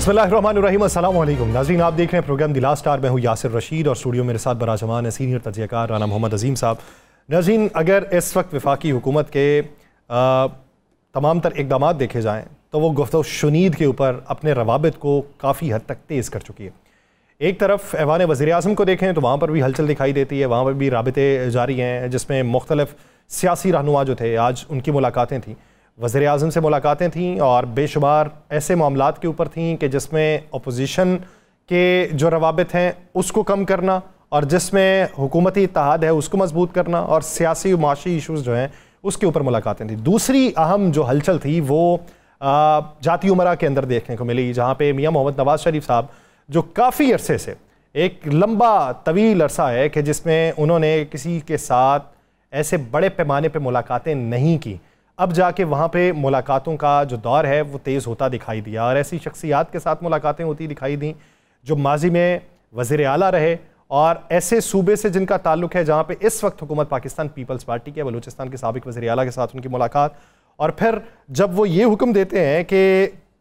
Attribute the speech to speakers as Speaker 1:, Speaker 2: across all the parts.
Speaker 1: बिस्मिल्लाहिर्रहमानिर्रहीम, अस्सलाम वालेकुम नाज़रीन, आप देख रहे हैं प्रोग्राम द लास्ट आवर। मैं हूँ यासिर रशीद और स्टूडियो मेरे साथ बराजमान है सीनियर तजज़ियाकार राना मोहम्मद अजीम साहब। नाज़रीन, अगर इस वक्त वफाकी हुकूमत के तमाम तर इक़दाम देखे जाएँ तो वो गुफ्तगू शुनीद के ऊपर अपने रवाबित को काफ़ी हद तक तेज़ कर चुकी है। एक तरफ ऐवान वज़ीर आज़म को देखें तो वहाँ पर भी हलचल दिखाई देती है, वहाँ पर भी राबिते जारी हैं जिसमें मुख्तलिफ सियासी रहनुमा जो थे आज उनकी मुलाकातें थीं, वज़ीर आज़म से मुलाकातें थीं और बेशुमार ऐसे मामलात के ऊपर थीं कि जिसमें अपोजिशन के जो रवाबित हैं उसको कम करना और जिसमें हुकूमती इत्तेहाद है उसको मजबूत करना और सियासी और माशी इशूज़ जो हैं उसके ऊपर मुलाकातें थीं। दूसरी अहम जो हलचल थी वो जाती उमरा के अंदर देखने को मिली, जहाँ पे मियाँ मोहम्मद नवाज़ शरीफ साहब जो काफ़ी अरसे से एक लंबा तवील अरसा है कि जिसमें उन्होंने किसी के साथ ऐसे बड़े पैमाने पर मुलाकातें नहीं की, अब जाके वहाँ पे मुलाकातों का जो दौर है वो तेज़ होता दिखाई दिया और ऐसी शख्सियात के साथ मुलाकातें होती दिखाई दी जो माजी में वज़ीर आला रहे और ऐसे सूबे से जिनका ताल्लुक़ है जहाँ पे इस वक्त हुकूमत पाकिस्तान पीपल्स पार्टी के बलूचिस्तान के साबिक़ वज़ीर आला के साथ उनकी मुलाकात, और फिर जब वो ये हुक्म देते हैं कि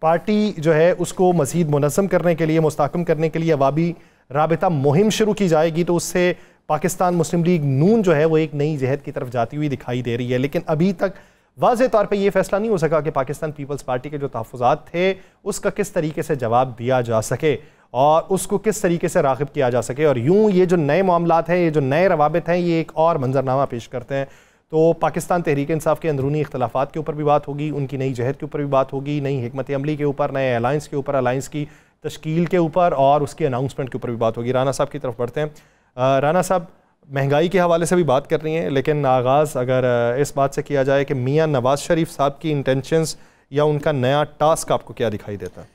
Speaker 1: पार्टी जो है उसको मज़ीद मुनज़्ज़म करने के लिए, मुस्तहकम करने के लिए अवामी राबिता मुहिम शुरू की जाएगी, तो उससे पाकिस्तान मुस्लिम लीग नून जो है वो एक नई जहद की तरफ जाती हुई दिखाई दे रही है। लेकिन अभी तक वाज़े तौर पे ये फैसला नहीं हो सका कि पाकिस्तान पीपल्स पार्टी के जो तहफ़्फ़ुज़ात थे उसका किस तरीके से जवाब दिया जा सके और उसको किस तरीके से राग़िब किया जा सके। और यूँ ये जो नए मामलात हैं, ये जो नए रवाबित हैं, ये एक और मंजरनामा पेश करते हैं। तो पाकिस्तान तहरीक इंसाफ के अंदरूनी इख्तलाफात के ऊपर भी बात होगी, उनकी नई जहद के ऊपर भी बात होगी, नई हिकमत अमली के ऊपर, नए अलाइंस के ऊपर, अलाइंस की तश्कील के ऊपर और उसकी अनाउंसमेंट के ऊपर भी बात होगी। राना साहब की तरफ बढ़ते हैं। राना साहब, महंगाई के हवाले से भी बात कर रही हैं, लेकिन आगाज़ अगर इस बात से किया जाए कि मियाँ नवाज़ शरीफ साहब की इंटेंशंस या उनका नया टास्क आपको क्या दिखाई देता है?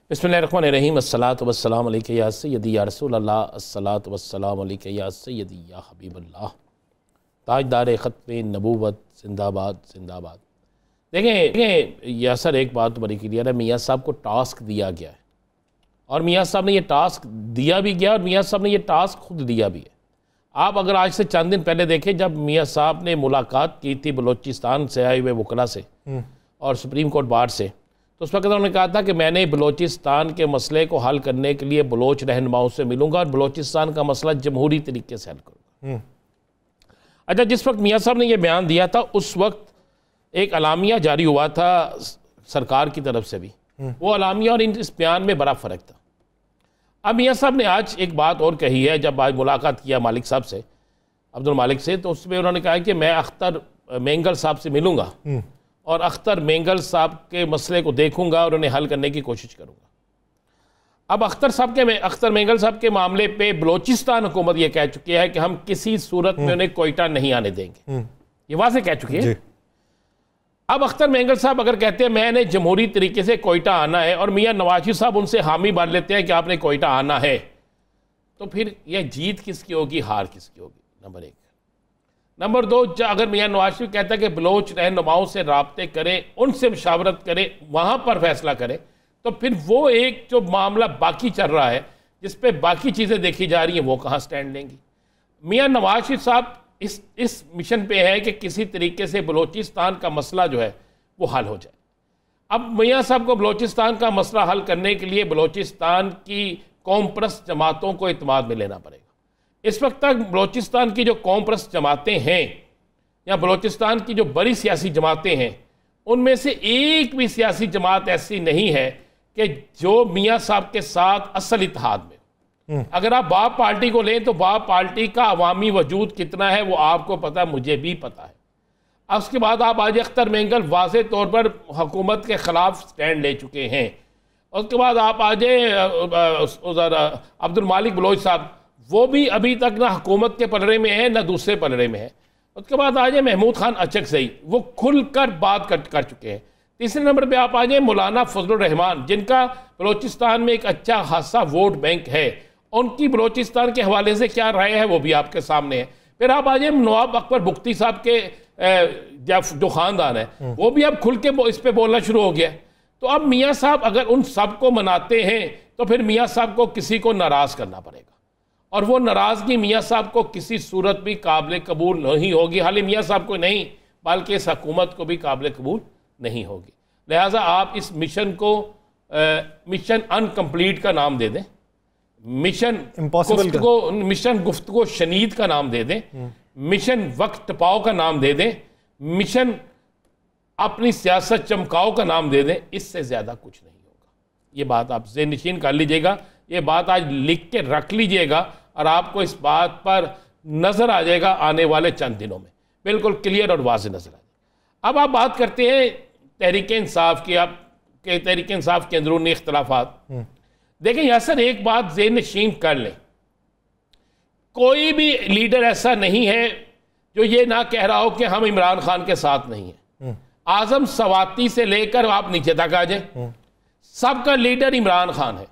Speaker 2: बिस्मिल्लाहिर्रहमानिर्रहीम, अस्सलातु वस्सलामु अलैका या सय्यदी या रसूल अल्लाह, अस्सलातु वस्सलामु अलैका या सय्यदी या हबीबल्लाह, ताजदार ख़त्म नबूवत जिंदाबाद जिंदाबाद। देखें यासर, एक बात तो बड़ी क्लियर है, मियाँ साहब को टास्क दिया गया है और मियाँ साहब ने ये टास्क दिया भी गया और मियाँ साहब ने ये टास्क खुद दिया भी है। आप अगर आज से चंद दिन पहले देखें, जब मियाँ साहब ने मुलाकात की थी बलूचिस्तान से आए हुए वकला से और सुप्रीम कोर्ट बार से, तो उस वक्त उन्होंने कहा था कि मैंने बलूचिस्तान के मसले को हल करने के लिए बलोच रहनुमाओं से मिलूंगा और बलूचिस्तान का मसला जमहूरी तरीके से हल करूँगा। अच्छा, जिस वक्त मियाँ साहब ने यह बयान दिया था उस वक्त एक अलामिया जारी हुआ था सरकार की तरफ से भी, वो अलामिया और इस बयान में बड़ा फ़र्क था। अब मियाँ साहब ने आज एक बात और कही है, जब आज मुलाकात किया मालिक साहब से, अब्दुल मालिक से, तो उसमें उन्होंने कहा कि मैं अख्तर मेंगल साहब से मिलूंगा और अख्तर मेंगल साहब के मसले को देखूंगा और उन्हें हल करने की कोशिश करूंगा। अब अख्तर मेंगल साहब के मामले पे बलूचिस्तान हुकूमत ये कह चुकी है कि हम किसी सूरत में उन्हें कोयटा नहीं आने देंगे, ये वाज़े कह चुकी है। अब अख्तर मेंगल साहब अगर कहते हैं मैंने जमहूरी तरीके से कोयटा आना है और मियाँ नवाज शरीफ साहब उनसे हामी भर लेते हैं कि आपने कोयटा आना है, तो फिर यह जीत किसकी होगी, हार किसकी होगी? नंबर एक। नंबर दो, अगर मियाँ नवाज शरीफ कहता है कि बलोच रहनुमाओं से राब्ते करें, उनसे मुशावरत करें, वहाँ पर फैसला करें, तो फिर वो एक जो मामला बाकी चल रहा है जिस पर बाकी चीज़ें देखी जा रही हैं वो कहाँ स्टैंड लेंगी? मियाँ नवाज शरीफ साहब इस मिशन पे है कि किसी तरीके से बलूचिस्तान का मसला जो है वो हल हो जाए। अब मियाँ साहब को बलूचिस्तान का मसला हल करने के लिए बलूचिस्तान की कौम परस्त जमातों को इत्मीनान में लेना पड़ेगा। इस वक्त तक बलूचिस्तान की जो कौम परस्त जमातें हैं या बलूचिस्तान की जो बड़ी सियासी जमातें हैं, उनमें से एक भी सियासी जमात ऐसी नहीं है कि जो मियाँ साहब के साथ असल इत्तेहाद में। अगर आप बाप पार्टी को लें तो बाप पार्टी का अवामी वजूद कितना है वो आपको पता है, मुझे भी पता है। अब उसके बाद आप आज अख्तर मेंगल वाज़े तौर पर हुकूमत के ख़िलाफ़ स्टैंड ले चुके हैं। उसके बाद आप आज अब्दुल मालिक बलोच साहब, वो भी अभी तक ना हुकूमत के पलड़े में है ना दूसरे पलड़े में है। उसके बाद आ जाए महमूद खान अचक सही, वो खुल कर बात कर चुके हैं। तीसरे नंबर पे आप आ जाए मौलाना फजलुर रहमान, जिनका बलूचिस्तान में एक अच्छा खासा वोट बैंक है, उनकी बलूचिस्तान के हवाले से क्या राय है वो भी आपके सामने है। फिर आप आ जाए नवाब अकबर बुख्ती साहब के जो ख़ानदान है वो भी अब खुल के इस पर बोलना शुरू हो गया। तो अब मियाँ साहब अगर उन सब को मनाते हैं तो फिर मियाँ साहब को किसी को नाराज़ करना पड़ेगा और वो नाराज़गी मियाँ साहब को किसी सूरत भी काबिल कबूल नहीं होगी। हालांकि मियाँ साहब को नहीं बल्कि इस हुकूमत को भी काबिल कबूल नहीं होगी। लिहाजा आप इस मिशन को मिशन अनकम्प्लीट का नाम दे दें, मिशन गुफ्तगो शनीद का नाम दे दें, मिशन वक्त टपाओ का नाम दे दें, मिशन अपनी सियासत चमकाओ का नाम दे दें, इससे ज़्यादा कुछ नहीं होगा। ये बात आप ज़हन-नशीन कर लीजिएगा, ये बात आज लिख के रख लीजिएगा और आपको इस बात पर नज़र आ जाएगा आने वाले चंद दिनों में, बिल्कुल क्लियर और वाज़ेह नज़र आ जाएगा। अब आप बात करते हैं तहरीक इंसाफ की, आपके तहरीक इंसाफ के अंदरूनी इख्तलाफात। देखें यासर, एक बात ज़हन-नशीन कर लें, कोई भी लीडर ऐसा नहीं है जो ये ना कह रहा हो कि हम इमरान खान के साथ नहीं हैं। आजम सवाती से लेकर आप नीचे तक आ जाए, सबका लीडर इमरान खान है,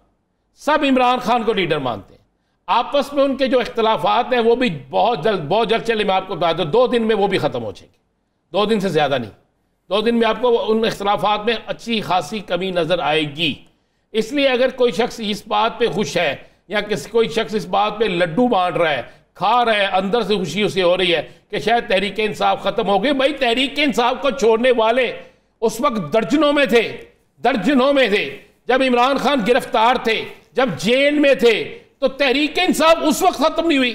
Speaker 2: सब इमरान खान को लीडर मानते हैं। आपस में उनके जो इख्तलाफात हैं वो भी बहुत जल्द चले, मैं आपको बता दूं 2 दिन में वो भी ख़त्म हो जाएंगे, 2 दिन से ज़्यादा नहीं, 2 दिन में आपको उन इख्तलाफात में अच्छी खासी कमी नज़र आएगी। इसलिए अगर कोई शख्स इस बात पे खुश है या कोई शख्स इस बात पे लड्डू बांट रहा है, खा रहा है, अंदर से खुशी उसे हो रही है कि शायद तहरीक इंसाफ ख़त्म हो गई, भाई तहरीक इंसाफ को छोड़ने वाले उस वक्त दर्जनों में थे। जब इमरान खान गिरफ्तार थे, जब जेल में थे, तो तहरीक इंसाफ उस वक्त ख़त्म नहीं हुई।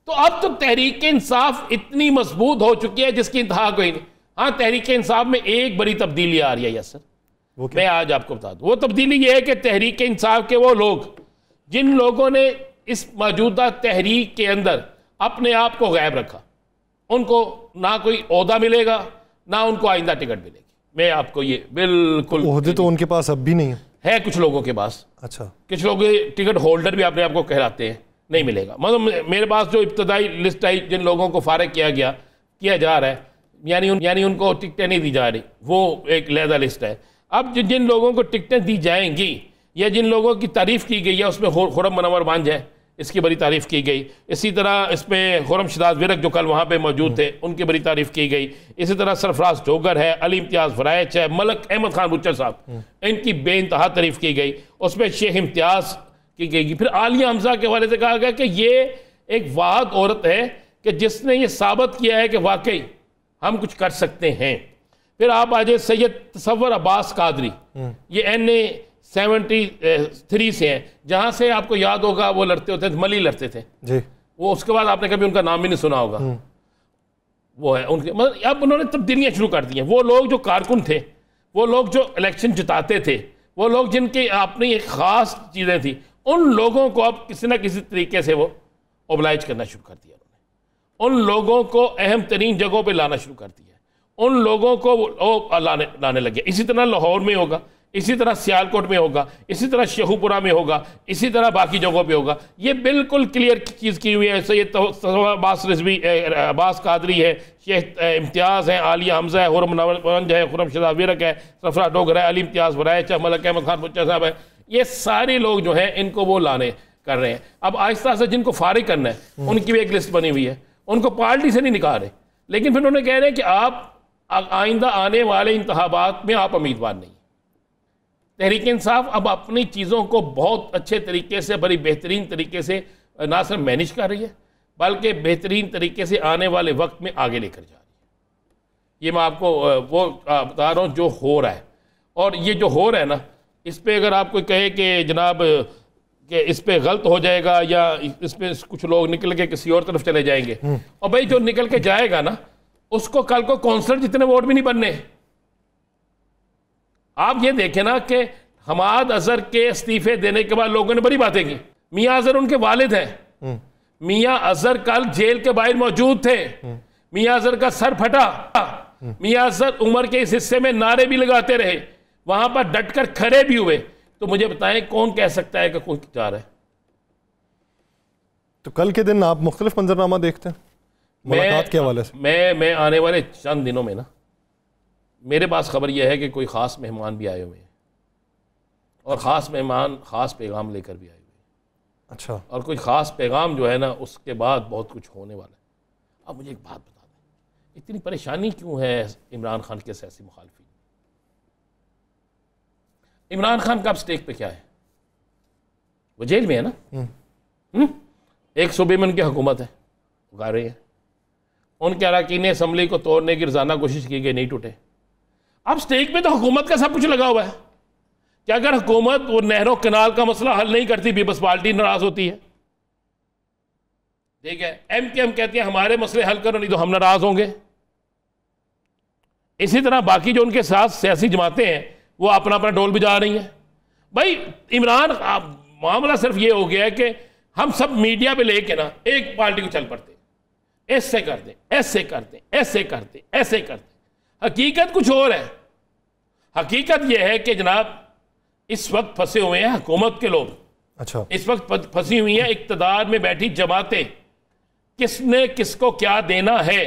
Speaker 2: तो अब तो तहरीक इंसाफ इतनी मजबूत हो चुकी है जिसकी इंतहा कोई नहीं। हाँ, तहरीक इंसाफ में एक बड़ी तब्दीली आ रही है यस सर, मैं आज आपको बता दूं। वो तब्दीली ये है कि तहरीक इंसाफ के वो लोग जिन लोगों ने इस मौजूदा तहरीक के अंदर अपने आप को गायब रखा, उनको ना कोई ओहदा मिलेगा, ना उनको आइंदा टिकट मिलेगी। मैं आपको ये बिल्कुल,
Speaker 1: ओहदे तो उनके पास अब भी नहीं
Speaker 2: है कुछ लोगों के पास।
Speaker 1: अच्छा,
Speaker 2: कुछ लोग टिकट होल्डर भी अपने आप को कहलाते हैं, नहीं मिलेगा। मतलब मेरे पास जो इब्तदाई लिस्ट आई जिन लोगों को फारिग किया जा रहा है, यानी उनको टिकटें नहीं दी जा रही, वो एक लहदा लिस्ट है। अब जिन लोगों को टिकटें दी जाएंगी या जिन लोगों की तारीफ़ की गई है, उसमें खुरम मनवर वांझ है, इसकी बड़ी तारीफ़ की गई। इसी तरह इसमें खुरम शदाद विरक जो कल वहाँ पे मौजूद थे, उनकी बड़ी तारीफ़ की गई। इसी तरह सरफराज जोगर है, अली इम्तियाज़ फराइच है, मलक अहमद खान बुच्चर साहब, इनकी बेइंतहा तारीफ़ की गई। उसमें शेख इम्तियाज़ की गई। फिर आलिया हमजा के हवाले से कहा गया कि ये एक वाद औरत है कि जिसने ये साबित किया है कि वाकई हम कुछ कर सकते हैं। फिर आप आ जाए सैयद तसव्वुर अब्बास कादरी, ये NA 73 से हैं, जहाँ से आपको याद होगा वो लड़ते होते थे, मली लड़ते थे जी। वो उसके बाद आपने कभी उनका नाम भी नहीं सुना होगा। वो है उनके, मतलब अब उन्होंने तब्दीलियाँ शुरू कर दी हैं। वो लोग जो कारकुन थे, वो लोग जो इलेक्शन जिताते थे, वो लोग जिनकी अपनी एक ख़ास चीज़ें थी, उन लोगों को अब किसी न किसी तरीके से वो ओबलाइज करना शुरू कर दिया उन्होंने। उन लोगों को अहम तरीन जगहों पे लाना शुरू कर दिया, उन लोगों को लाने लगे। इसी तरह लाहौर में होगा, इसी तरह सियालकोट में होगा, इसी तरह शेखुपुरा में होगा, इसी तरह बाकी जगहों पे होगा। ये बिल्कुल क्लियर चीज़ की हुई है। सैयद अब्बास रिजवी, अब्बास कादरी है, शेख इम्तियाज़ है, आलिया हमजा है, खुरम मनवर है, खुरम शदाद विरक है, सरफराज डोगर है, अली इम्तियाज़ फराइच है, मलक अहमद खान बुच्चर साहब है। ये सारे लोग जो हैं इनको वो लाने कर रहे हैं। अब आहिस्ता से जिनको फारिग करना है उनकी भी एक लिस्ट बनी हुई है, उनको पार्टी से नहीं निकाल रहे, लेकिन फिर उन्होंने कह रहे हैं कि आप आइंदा आने वाले इंतखाबात में आप उम्मीदवार नहीं। तहरीक इंसाफ अब अपनी चीज़ों को बहुत अच्छे तरीके से, बड़ी बेहतरीन तरीके से ना सिर्फ मैनेज कर रही है, बल्कि बेहतरीन तरीके से आने वाले वक्त में आगे लेकर जा रही है। ये मैं आपको वो बता रहा हूँ जो हो रहा है। और ये जो हो रहा है ना, इस पर अगर आप कोई कहे कि जनाब कि इस पर गलत हो जाएगा या इस पर कुछ लोग निकल के किसी और तरफ चले जाएंगे, और भाई जो निकल के जाएगा ना, उसको कल को कौंसलर जितने वोट भी नहीं बनने। आप ये देखें ना कि हमाद अजहर के इस्तीफे देने के बाद लोगों ने बड़ी बातें की। मियां अजहर उनके वालिद हैं, मियां अजहर कल जेल के बाहर मौजूद थे, मियां अजहर का सर फटा, मियां अजहर उम्र के इस हिस्से में नारे भी लगाते रहे, वहां पर डटकर खड़े भी हुए। तो मुझे बताएं कौन कह सकता है कि कोई जा रहा है?
Speaker 1: तो कल के दिन आप मुख्तलिफ मंजरनामा देखते हैं मुलाकात के हवाले से? मैं
Speaker 2: आने वाले चंद दिनों में ना, मेरे पास खबर यह है कि कोई ख़ास मेहमान भी आए हुए हैं, और ख़ास मेहमान ख़ास पैगाम लेकर भी आए हुए हैं।
Speaker 1: अच्छा।
Speaker 2: और कोई ख़ास पैगाम जो है ना, उसके बाद बहुत कुछ होने वाला है। अब मुझे एक बात बता दें, इतनी परेशानी क्यों है इमरान खान के सियासी मुखालफी? इमरान खान का अब स्टेक पे क्या है? वो जेल में है ना। एक सूबे में उनकी हुकूमत है, उगा रही है। उनके अरकान असम्बली को तोड़ने की रोजाना कोशिश की गई, नहीं टूटे। अब स्टेक पे तो हुकूमत का सब कुछ लगा हुआ है। कि अगर हुकूमत वो नहरों कनाल का मसला हल नहीं करती, पीपल्स पार्टी नाराज होती है। ठीक है, MKM कहती है हमारे मसले हल करो नहीं तो हम नाराज होंगे। इसी तरह बाकी जो उनके साथ सियासी जमातें हैं वो अपना अपना ढोल बजा रही हैं। भाई इमरान, मामला सिर्फ ये हो गया है कि हम सब मीडिया पे लेके ना एक पार्टी को चल पड़ते, ऐसे करते, ऐसे करते, ऐसे करते, ऐसे करते। हकीकत कुछ और है। हकीकत यह है कि जनाब इस वक्त फंसे हुए हैं हुकूमत के लोग।
Speaker 1: अच्छा,
Speaker 2: इस वक्त फंसी हुई है इक़्तिदार में बैठी जमातें। किसने किसको क्या देना है?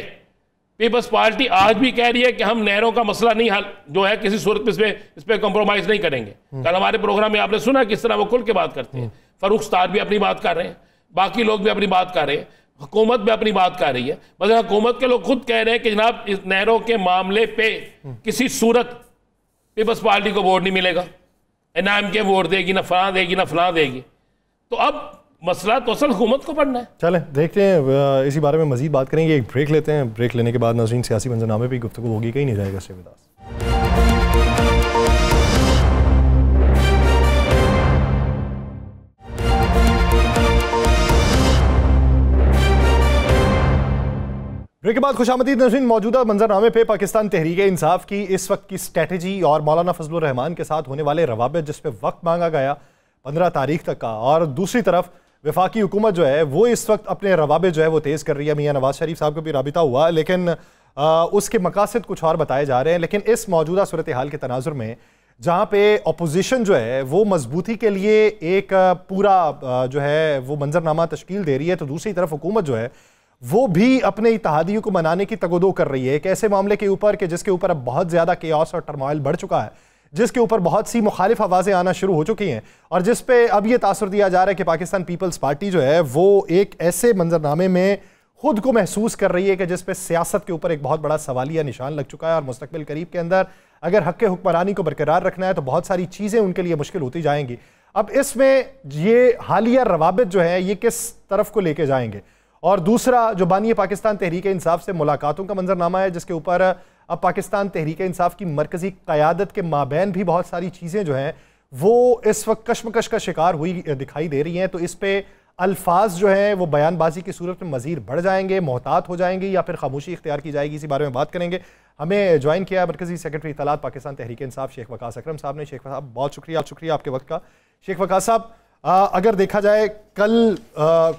Speaker 2: पीपल्स पार्टी आज भी कह रही है कि हम नहरों का मसला नहीं हल जो है किसी सूरत में इस पर कॉम्प्रोमाइज नहीं करेंगे। कल हमारे प्रोग्राम में आपने सुना किस तरह वो खुल के बात करते हैं। फरूख स्टार भी अपनी बात कर रहे हैं, बाकी लोग भी अपनी बात कर रहे हैं, हुकूमत भी अपनी बात कर रही है। मतलब हुकूमत के लोग खुद कह रहे हैं कि जनाब इस नहरों के मामले पे किसी सूरत पीपल्स पार्टी को वोट नहीं मिलेगा, NMK वोट देगी, ना फलां देगी ना फलां देगी। तो अब मसला तो असल हुकूमत को पढ़ना है।
Speaker 1: चलें देखते हैं, इसी बारे में मजीद बात करेंगे। एक ब्रेक लेते हैं, ब्रेक लेने के बाद नाज़रीन सियासी मंजरनामे पे गुफ्तगू होगी, कहीं नहीं जाएगा। Stay with us. ब्रेक के बाद खुशामदीद नाज़रीन। मौजूदा मंजरनामे पे पाकिस्तान तहरीक इंसाफ की इस वक्त की स्ट्रेटजी और मौलाना फजलुर रहमान के साथ होने वाले रवाबित जिस पे वक्त मांगा गया 15 तारीख तक का, और दूसरी तरफ वफाकी हुकूमत जो है वो इस वक्त अपने रवाबे जो है वो तेज़ कर रही है। मियाँ नवाज शरीफ साहब को भी राबिता हुआ, लेकिन उसके मकासद कुछ और बताए जा रहे हैं। लेकिन इस मौजूदा सूरत हाल के तनाजुर में जहाँ पे अपोजिशन जो है वो मजबूती के लिए एक पूरा जो है वो मंजरनामा तश्कील दे रही है, तो दूसरी तरफ हुकूमत जो है वो भी अपने इत्तेहादियों को मनाने की तगदो कर रही है एक ऐसे मामले के ऊपर कि जिसके ऊपर अब बहुत ज़्यादा केओस और टर्मोइल बढ़ चुका है, जिसके ऊपर बहुत सी मुखालिफ आवाज़ें आना शुरू हो चुकी हैं, और जिस पे अब ये तासुर दिया जा रहा है कि पाकिस्तान पीपल्स पार्टी जो है वो एक ऐसे मंजरनामे में खुद को महसूस कर रही है कि जिस पे सियासत के ऊपर एक बहुत बड़ा सवालिया निशान लग चुका है, और मुस्तकबिल करीब के अंदर अगर हक़ हुक्मरानी को बरकरार रखना है तो बहुत सारी चीज़ें उनके लिए मुश्किल होती जाएंगी। अब इसमें ये हालिया रवाबित जो है ये किस तरफ को लेके जाएंगे, और दूसरा जो बानी पाकिस्तान तहरीक इंसाफ से मुलाकातों का मंजरनामा है जिसके ऊपर अब पाकिस्तान तहरीक इंसाफ की मरकज़ी क़यादत के माबैन भी बहुत सारी चीज़ें जो हैं वो इस वक्त कशमकश का शिकार हुई दिखाई दे रही हैं। तो इस पर अल्फाज जो हैं वो बयानबाजी की सूरत में मज़ीद बढ़ जाएंगे, मोहतात हो जाएंगे, या फिर खामोशी इख्तियार की जाएगी, इसी बारे में बात करेंगे। हमें ज्वाइन किया है मरकज़ी सेक्रेटरी इत्तलात पाकिस्तान तहरीक इंसाफ शेख वकास अकरम साहब ने। शेख साहब बहुत शुक्रिया आपके वक्त का। शेख वकास साहब, अगर देखा जाए कल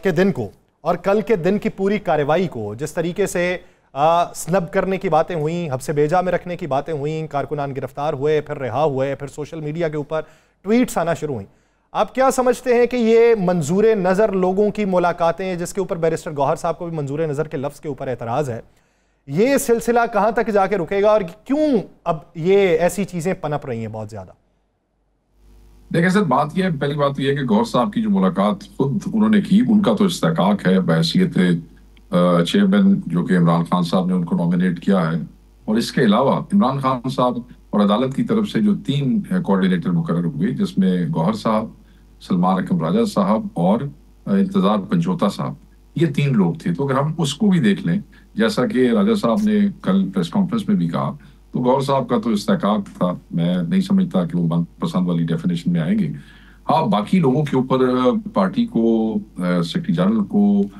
Speaker 1: के दिन को और कल के दिन की पूरी कार्रवाई को, जिस तरीके से स्नब करने की बातें हुई, हब्से बेजा में रखने की बातें हुई, कारकुनान गिरफ्तार हुए, फिर रिहा हुए, फिर सोशल मीडिया के ऊपर ट्वीट्स आना शुरू हुई, आप क्या समझते हैं कि ये मंजूर नज़र लोगों की मुलाकातें, जिसके ऊपर बैरिस्टर गौहर साहब को भी मंजूर नज़र के लफ्ज़ के ऊपर एतराज़ है, ये सिलसिला कहाँ तक जाके रुकेगा और क्यों अब ये ऐसी चीज़ें पनप रही हैं बहुत ज़्यादा?
Speaker 3: देखिए सर, बात यह है, पहली बात तो यह है कि गौहर साहब की जो मुलाकात खुद उन्होंने की, उनका तो इस्तेकाक है बहैसियत चेयरमैन जो कि इमरान खान साहब ने उनको नॉमिनेट किया है। और इसके अलावा इमरान खान साहब और अदालत की तरफ से जो 3 कोऑर्डिनेटर मुकर्रर हुए, जिसमें गौहर साहब, सलमान अकरम राजा साहब और इंतजार पंजोता साहब, ये 3 लोग थे। तो अगर हम उसको भी देख लें, जैसा कि राजा साहब ने कल प्रेस कॉन्फ्रेंस में भी कहा, तो गौहर साहब का तो इस्तेकाक था। मैं नहीं समझता कि वो मनपसंद वाली डेफिनेशन में आएंगे। हाँ, बाकी लोगों के ऊपर पार्टी को, सेक्रेटरी जनरल को,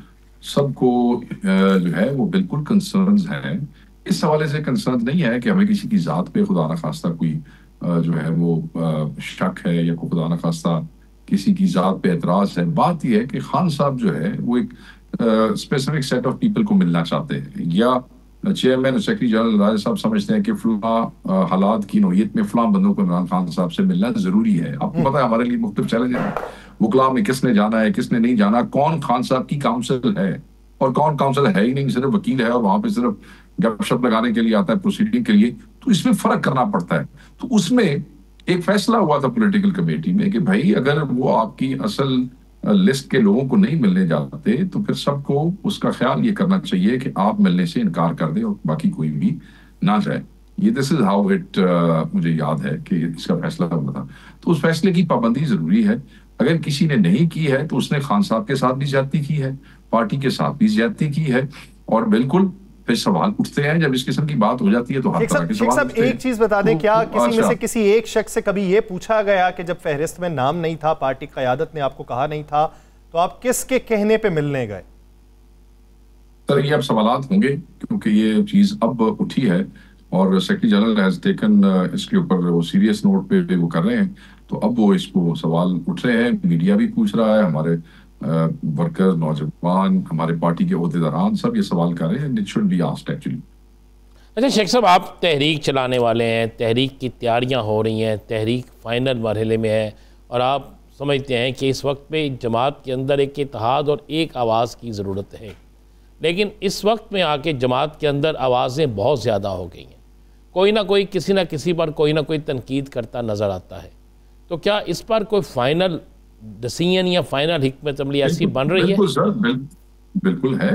Speaker 3: सबको जो है वो बिल्कुल कंसर्न्स हैं। इस हवाले से कंसर्न नहीं है कि हमें किसी की जात पे खुदा न खास्ता कोई जो है वो शक है या कोई खुदा न खास्ता किसी की जात पे एतराज है। बात यह है कि खान साहब जो है वो एक स्पेसिफिक सेट ऑफ पीपल को मिलना चाहते हैं, या चेयरमैन और सेक्रेटरी जनरल राजा साहब समझते हैं कि फलां हालात की नोयत में फलां बंदों को इमरान खान साहब से मिलना जरूरी है। आपको पता है हमारे लिए मुख्तलिफ चैलेंज है, वकला में किसने जाना है, किसने नहीं जाना, कौन खान साहब की काउंसिल है और कौन काउंसिल है ही नहीं, सिर्फ वकील है और वहां पे सिर्फ गपशप लगाने के लिए आता है, प्रोसीडिंग के लिए। तो इसमें फर्क करना पड़ता है। तो उसमें एक फैसला हुआ था पॉलिटिकल कमेटी में कि भाई अगर वो आपकी असल लिस्ट के लोगों को नहीं मिलने जाते तो फिर सबको उसका ख्याल ये करना चाहिए कि आप मिलने से इनकार कर दें और बाकी कोई भी ना जाए। ये दिस इज हाउ इट मुझे याद है कि इसका फैसला हुआ था। तो उस फैसले की पाबंदी जरूरी है। अगर किसी ने नहीं की है तो उसने खान साहब के साथ भी ज्यादती की है, पार्टी के साथ भी ज्यादती की है, और बिल्कुल फिर सवाल उठते हैं। जब इस किस्म की बात हो जाती है तो हर तरह के सवाल उठते हैं।
Speaker 1: एक चीज बता दें, क्या किसी में
Speaker 3: अच्छा।
Speaker 1: से किसी एक शख्स से कभी ये पूछा गया कि जब फहरिस्त में नाम नहीं था, पार्टी क़यादत ने आपको कहा नहीं था, तो आप किसके कहने पे मिलने गए?
Speaker 3: सर ये अब सवालात होंगे, क्योंकि ये चीज अब उठी है और सेक्रेटरी जनरल हैज टेकन इसके ऊपर वो सीरियस नोट पे वो कर रहे हैं। तो अब वो इसको सवाल उठ रहे हैं, मीडिया भी पूछ रहा है, हमारे वर्कर, नौजवान, हमारे पार्टी के ओहदेदारान सब ये सवाल कर रहे हैं। It should be asked actually.
Speaker 2: अच्छा शेख साहब, आप तहरीक चलाने वाले हैं, तहरीक की तैयारियां हो रही हैं, तहरीक फ़ाइनल मरहले में है और आप समझते हैं कि इस वक्त पे जमात के अंदर एक इत्तेहाद और एक आवाज़ की ज़रूरत है, लेकिन इस वक्त में आके जमात के अंदर आवाज़ें बहुत ज़्यादा हो गई हैं, कोई ना कोई किसी ना किसी पर कोई ना कोई तनकीद करता नज़र आता है, तो क्या इस पर कोई फ़ाइनल डिसीजन या फाइनल हिकमत अमली ऐसी बन रही है?
Speaker 3: बिल्कुल सर, बिल्कुल है।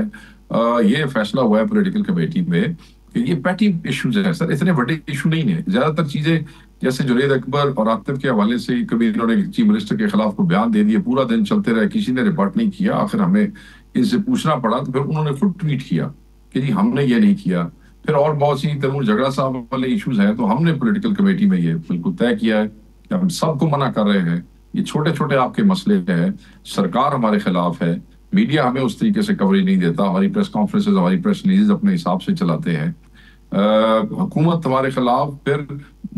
Speaker 3: ये फैसला हुआ है पॉलिटिकल कमेटी में कि ये पैटी इश्यूज है सर, इतने बड़े इशू नहीं है। ज्यादातर चीजें जैसे जुनैद अकबर और आतिफ के हवाले से कभी इन्होंने चीफ मिनिस्टर के खिलाफ को बयान दे दिए, पूरा दिन चलते रहे, किसी ने रिपोर्ट नहीं किया, आखिर हमें इनसे पूछना पड़ा, तो फिर उन्होंने खुद ट्वीट किया कि जी हमने ये नहीं किया। फिर और बहुत सी तैमूर झगड़ा साहब वाले इश्यूज हैं, तो हमने पॉलिटिकल कमेटी में ये बिल्कुल तय किया है कि हम सबको मना कर रहे हैं, ये छोटे छोटे आपके मसले हैं, सरकार हमारे खिलाफ है, मीडिया हमें उस तरीके से कवरेज नहीं देता, हमारी प्रेस कॉन्फ्रेंसेज, हमारी प्रेस रिलीज अपने हिसाब से चलाते हैं, हुकूमत हमारे खिलाफ, फिर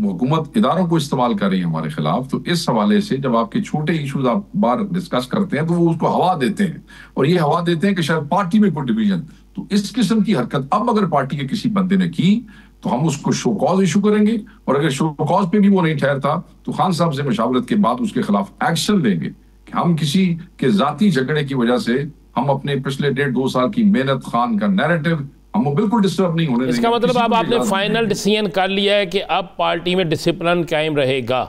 Speaker 3: हुकूमत इदारों को इस्तेमाल कर रही है हमारे खिलाफ। तो इस हवाले से जब आपके छोटे इश्यूज आप बार डिस्कस करते हैं तो वो उसको हवा देते हैं, और ये हवा देते हैं कि शायद पार्टी में कोई डिवीजन। तो इस किस्म की हरकत अब अगर पार्टी के किसी बंदे ने की तो हम उसको शो कॉज इशू करेंगे, और अगर शो कॉज पे भी वो नहीं ठहरता तो खान साहब से मशावरत के बाद उसके खिलाफ एक्शन लेंगे कि हम किसी के जाती झगड़े की वजह से हम अपने पिछले 1.5-2 साल की मेहनत, खान का नैरेटिव हम बिल्कुल डिस्टर्ब नहीं होने देंगे।
Speaker 2: इसका मतलब अब आपने फाइनल डिसीजन कर लिया है कि अब पार्टी में डिसिप्लिन कायम रहेगा?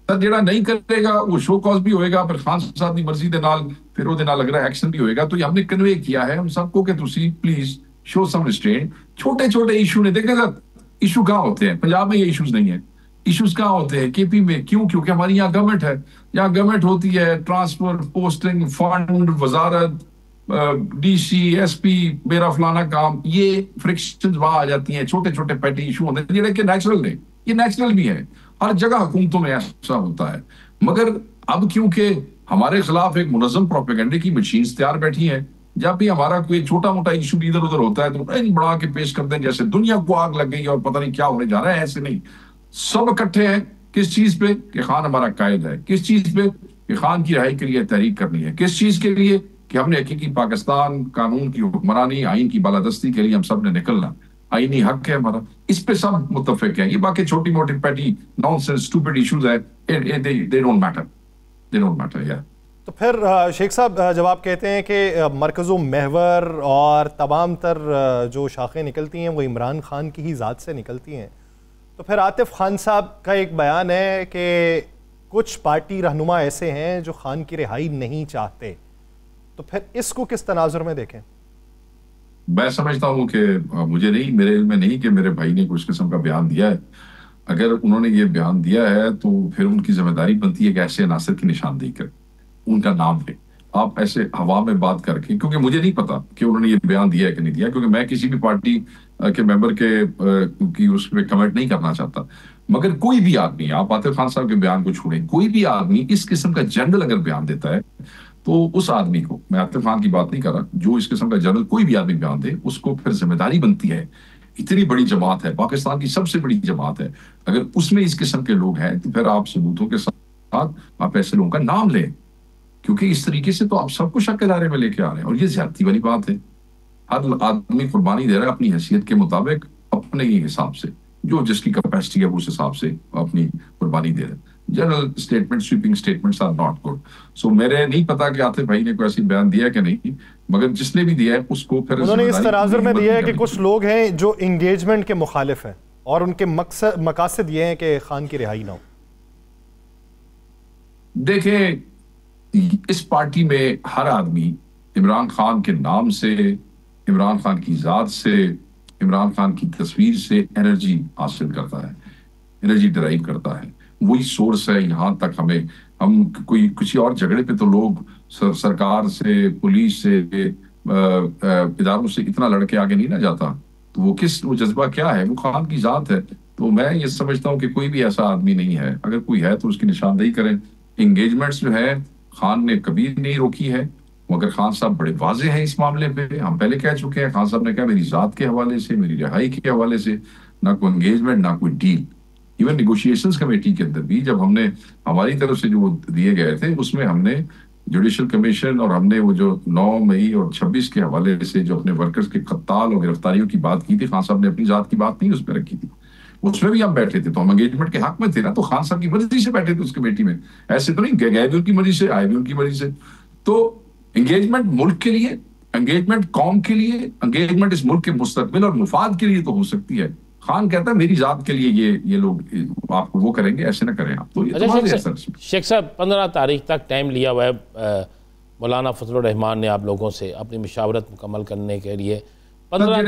Speaker 3: सर जेड़ा नहीं करेगा वो शो कॉज भी होएगा, फिर खान साहब की मर्जी के नाल फिर वो नाल लग रहा एक्शन भी होएगा। तो ये हमने कन्वे किया है हम सबको कि तुसी प्लीज शो सम रिस्ट्रेंट। छोटे छोटे इशू ने देखे सर, इशू कहाँ होते हैं पंजाब में, ये इश्यूज नहीं है। इश्यूज कहाँ होते हैं केपी में, क्यों? क्योंकि हमारी यहाँ गवर्नमेंट है, यहाँ गवर्नमेंट होती है, ट्रांसफर, पोस्टिंग, फंड, वजारत, डीसी, एसपी, मेरा फलाना काम, ये फ्रिक्शन वहां आ जाती हैं। छोटे छोटे पैटी इशू होते हैं जिन्हें कि नेचुरल ने, ये नेचुरल भी है, हर जगह हुकूमतों में ऐसा होता है। मगर अब क्योंकि हमारे खिलाफ एक मुनज़्ज़म प्रोपेगेंडे की मशीन्स तैयार बैठी है, जब भी हमारा कोई छोटा मोटा इशू इधर उधर होता है तो बढ़ा के पेश करते हैं जैसे दुनिया को आग लग गई और पता नहीं क्या होने जा रहा है। ऐसे नहीं, सब इकट्ठे हैं किस चीज पे कि खान हमारा कायद है, किस चीज पे कि खान की रिहाई के लिए तहरीक करनी है, किस चीज के लिए कि हमने हकीकी पाकिस्तान, कानून की हुक्मरानी, आइन की बालादस्ती के लिए हम सब ने निकलना, आईनी हक है हमारा, इस पे सब मुत्तफिक है। ये बाकी छोटी मोटी पैटी नॉनसेंस स्टूपिड इश्यूज है, they don't matter, they don't matter यार।
Speaker 1: तो फिर शेख साहब, जब आप कहते हैं कि मरकज़ महवर और तमाम तर जो शाखें निकलती हैं वो इमरान खान की ही ज़ात से निकलती हैं, तो फिर आतिफ खान साहब का एक बयान है कि कुछ पार्टी रहनुमा ऐसे हैं जो खान की रिहाई नहीं चाहते, तो फिर इसको किस तनाजुर में देखें?
Speaker 3: मैं समझता हूँ कि मुझे नहीं, मेरे इल्म में नहीं कि मेरे भाई ने कुछ किस्म का बयान दिया है। अगर उन्होंने ये बयान दिया है तो फिर उनकी जिम्मेदारी बनती है कि ऐसे अनासर की निशानदेही कर उनका नाम ले। आप ऐसे हवा में बात करके, क्योंकि मुझे नहीं पता कि उन्होंने ये बयान दिया है कि नहीं दिया, क्योंकि मैं किसी भी पार्टी के मेंबर के की उस पर कमेंट नहीं करना चाहता। मगर कोई भी आदमी, आप आतिफ खान साहब के बयान को छोड़ें, कोई भी आदमी इस किस्म का जनरल अगर बयान देता है तो उस आदमी को, मैं आतिफ खान की बात नहीं कर रहा, जो इस किस्म का जनरल कोई भी आदमी बयान दे उसको फिर जिम्मेदारी बनती है। इतनी बड़ी जमात है, पाकिस्तान की सबसे बड़ी जमात है, अगर उसमें इस किस्म के लोग हैं तो फिर आप सबूतों के साथ आप ऐसे लोगों का नाम लें, क्योंकि इस तरीके से तो आप सबको शक के दायरे में लेके आ रहे हैं और ये ज्यादती वाली बात है। हर आदमी कुर्बानी दे रहा है अपनी हैसियत के मुताबिक, अपने ही हिसाब से, जो जिसकी कैपेसिटी है उस हिसाब से अपनी कुर्बानी दे रहे हैं। General statement, sweeping statements are not good. So मेरे नहीं पता कि आतिफ भाई ने कोई ऐसी बयान दिया कि नहीं, मगर जिसने भी दिया है उसको फिर
Speaker 1: उन्होंने इस तनाजुर में दिया है कि कुछ लोग हैं जो इंगेजमेंट के मुखालिफ हैं और उनके मकसद ये हैं कि खान की रिहाई ना हो।
Speaker 3: देखें, इस पार्टी में हर आदमी इमरान खान के नाम से, इमरान खान की जात से, इमरान खान की तस्वीर से एनर्जी हासिल करता है, एनर्जी ड्राइव करता है, वही सोर्स है। यहाँ तक हम कोई किसी और झगड़े पे तो लोग सरकार से, पुलिस से, इदारों से इतना लड़के आगे नहीं ना जाता, तो वो जज्बा क्या है, वो खान की जात है। तो मैं ये समझता हूँ कि कोई भी ऐसा आदमी नहीं है, अगर कोई है तो उसकी निशानदेही करें। इंगेजमेंट्स जो है खान ने कभी नहीं रोकी है, मगर खान साहब बड़े वाजे हैं इस मामले पे। हम पहले कह चुके हैं, खान साहब ने कहा मेरी जात के हवाले से, मेरी रिहाई के हवाले से ना कोई एंगेजमेंट ना कोई डील। इवन निगोशिएशंस कमेटी के अंदर भी जब हमने हमारी तरफ से जो दिए गए थे, उसमें हमने जुडिशल कमीशन और हमने वो जो 9 मई और 26 के हवाले से जो अपने वर्कर्स के कत्ताल और गिरफ्तारियों की बात की थी, खान साहब ने अपनी जात की बात नहीं उस पर रखी थी, उसमें भी हम बैठे थे। तो हम एंगेजमेंट के हक में थे ना, तो खान साहब की मर्जी से बैठे थे उस कमेटी में, ऐसे तो नहीं गए भी उनकी मर्जी से, आए भी उनकी मर्जी से। तो एंगेजमेंट मुल्क के लिए, एंगेजमेंट कौम के लिए, एंगेजमेंट इस मुल्क के मुस्तकबिल और मुफाद के लिए तो हो सकती है। खान कहता है मेरी जात के लिए ये लोग आपको वो करेंगे, ऐसे ना करें आप। तो ये
Speaker 2: अच्छा शेख साहब 15 तारीख तक टाइम लिया हुआ है मौलाना फजलुर रहमान ने आप लोगों से अपनी मशावरत मुकम्मल करने के लिए। 15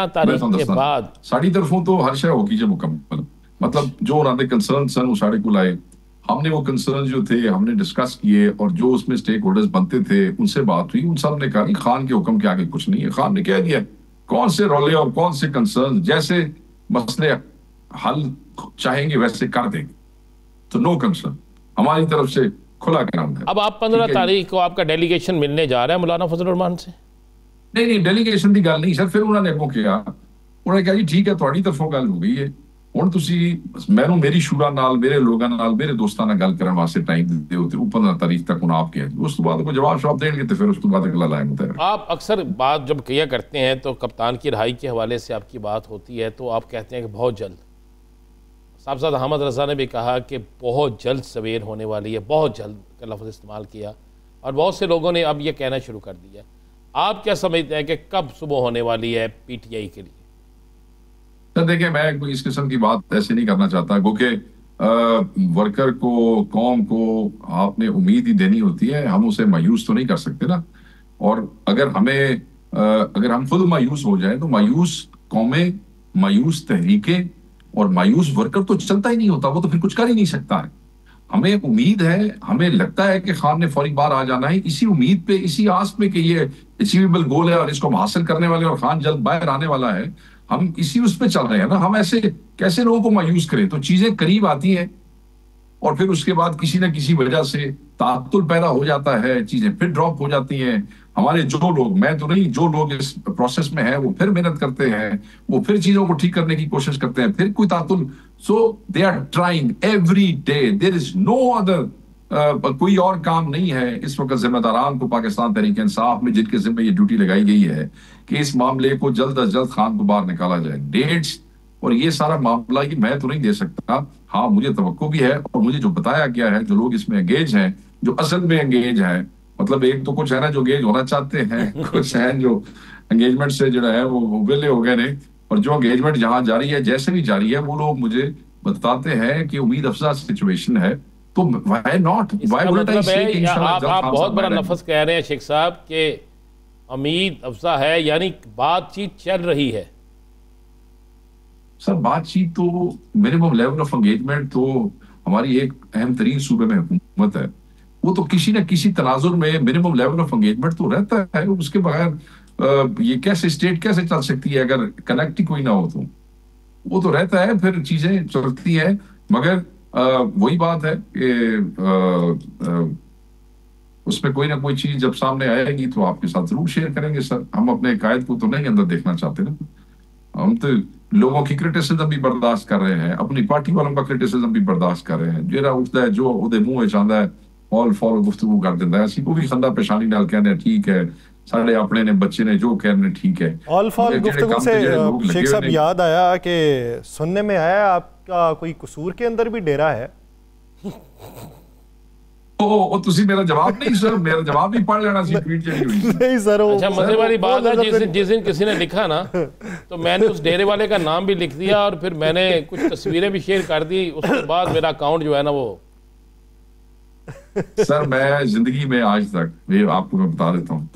Speaker 2: तारीख के बाद
Speaker 3: साड़ी तरफों तो हर शय होगी जब मुकम्मल, मतलब जो उन्होंने कंसर्न सन वो साढ़े को लाए, हमने वो कंसर्न जो थे हमने डिस्कस किए, और जो उसमें स्टेक होल्डर्स बनते थे उनसे बात हुई, उन सब ने कहा खान के हुक्म के आगे कुछ नहीं है। खान ने कह दिया कौन से रोले और कौन से कंसर्न, जैसे मसले हल चाहेंगे वैसे कर देंगे, तो नो कंसर्न, हमारी तरफ से खुला काम है।
Speaker 2: अब आप 15 तारीख को आपका डेलीगेशन मिलने जा रहा है मौलाना फजलुर रहमान से?
Speaker 3: नहीं डेलीगेशन की गल नहीं सर। फिर उन्होंने अगों किया, उन्होंने कहा जी ठीक है ਤੁਹਾਡੀ ਤਰਫੋਂ ਗੱਲ ਹੋ ਗਈ ਹੈ, ਹੁਣ ਤੁਸੀਂ ਮੈਨੂੰ ਮੇਰੀ ਸ਼ੂਰਾ ਨਾਲ, ਮੇਰੇ ਲੋਕਾਂ ਨਾਲ, ਮੇਰੇ ਦੋਸਤਾਂ ਨਾਲ ਗੱਲ ਕਰਨ ਵਾਸਤੇ ਟਾਈਮ ਦਿਓ, ਤੇ 15 ਤਾਰੀਖ तक ਹੁਣ आप किया, उस तो बाद कोई जवाब देंगे तो फिर उस तो बाद अगला लाइन होता है।
Speaker 2: आप अक्सर बात जब किया करते हैं तो कप्तान की रिहाई के हवाले से आपकी बात होती है, तो आप कहते हैं कि बहुत जल्द, साहबजादा अहमद रज़ा ने भी कहा कि बहुत जल्द सवेर होने वाली है, बहुत जल्द का लफ्ज़ इस्तेमाल किया, और बहुत से लोगों ने अब ये कहना शुरू कर दिया। आप क्या समझते हैं कि कब सुबह होने वाली है पीटीआई के लिए?
Speaker 3: सर देखिए, मैं कोई इस किस्म की बात ऐसे नहीं करना चाहता, क्योंकि वर्कर को, कौम को आपने उम्मीद ही देनी होती है, हम उसे मायूस तो नहीं कर सकते ना। और अगर हम खुद मायूस हो जाए तो मायूस कौमें, मायूस तहरीकें और मायूस वर्कर तो चलता ही नहीं होता, वो तो फिर कुछ कर ही नहीं सकता है। हमें उम्मीद है, हमें लगता है कि खान ने फौरी बार आ जाना है, इसी उम्मीद पे, इसी आस पे कि ये अचीवेबल गोल है और इसको हम हासिल करने वाले, और खान जल्द बाहर आने वाला है, हम इसी उस पे चल रहे हैं ना। हम ऐसे कैसे लोगों को मायूस करें? तो चीजें करीब आती हैं और फिर उसके बाद किसी न किसी वजह से तात्तुल पैदा हो जाता है, चीजें फिर ड्रॉप हो जाती हैं। हमारे जो लोग, मैं तो नहीं, जो लोग इस प्रोसेस में हैं वो फिर मेहनत करते हैं, वो फिर चीजों को ठीक करने की कोशिश करते हैं, फिर कोई तात्तुल, so they are trying every day, there is no other, कोई और काम नहीं है इस वक्त जिम्मेदारान को पाकिस्तान तहरीक इंसाफ में, जिनके जिम्मे ये ड्यूटी लगाई गई है कि इस मामले को जल्द अज जल्द खान को बाहर निकाला जाए। डेट्स और ये सारा मामला ये मैं तो नहीं दे सकता, हाँ मुझे तवक्को भी है, और मुझे जो बताया गया है, जो लोग इसमें एंगेज हैं, जो असल में एंगेज हैं, मतलब एक तो कुछ है ना जो एंगेज होना चाहते हैं, कुछ है जो एंगेजमेंट से जो है वो विले हो गए नहीं, और जो एंगेजमेंट जहां जारी है, जैसे भी जारी है, वो लोग मुझे बताते हैं कि उम्मीद अफजा सिचुएशन है। तो why not, why would I से कि इंशाल्लाह
Speaker 2: आप बहुत बड़ा लफ्ज कह रहे हैं शेख साहब के उम्मीद अफजा है, यानी बातचीत चल रही है।
Speaker 3: सर बातचीत तो, मिनिमम लेवल ऑफ एंगेजमेंट तो हमारी एक अहम तरीन सूबे में हुकूमत है, वो तो किसी न किसी तनाजुर में मिनिमम लेवल ऑफ एंगेजमेंट तो रहता है। उसके बगैर ये कैसे स्टेट कैसे चल सकती है अगर कनेक्ट ही कोई ना हो? तो वो तो रहता है, फिर चीजें चलती है। मगर वही बात है कि उसमें कोई ना कोई चीज जब सामने आएगी तो आपके साथ जरूर शेयर करेंगे सर। हम अपने कायद को तो नहीं अंदर देखना चाहते ना, हम तो लोगों की क्रिटिसिज्म भी बर्दाश्त कर रहे हैं, अपनी पार्टी वालों का क्रिटिसिज्म भी बर्दाश्त कर रहे हैं। जेरा उठता है जो उहदे मुंह चाहता है ऑल फॉल गुफ्तगू कर देता है, असी को भी खंदा पेशानी नाल कहने ठीक है, साढ़े अपने ने बच्चे ने जो कहने ठीक है।
Speaker 1: ऑल फॉल गुफ्तगू से शेख साहब याद आया कि सुनने में आया आपका कोई कसूर के अंदर भी डेरा है।
Speaker 3: ओ तुसी मेरा जवाब नहीं सर, मेरा जवाब भी पढ़ लेना सी ट्वीट चली हुई।
Speaker 1: नहीं सर,
Speaker 2: अच्छा मजे वाली बात है, जिस दिन किसी ने लिखा ना तो मैंने उस डेरे वाले का नाम भी लिख दिया और फिर मैंने कुछ तस्वीरें भी शेयर कर दी, उसके बाद मेरा अकाउंट जो है ना वो
Speaker 3: सर मैं जिंदगी में आज तक, ये आपको मैं बता देता हूँ,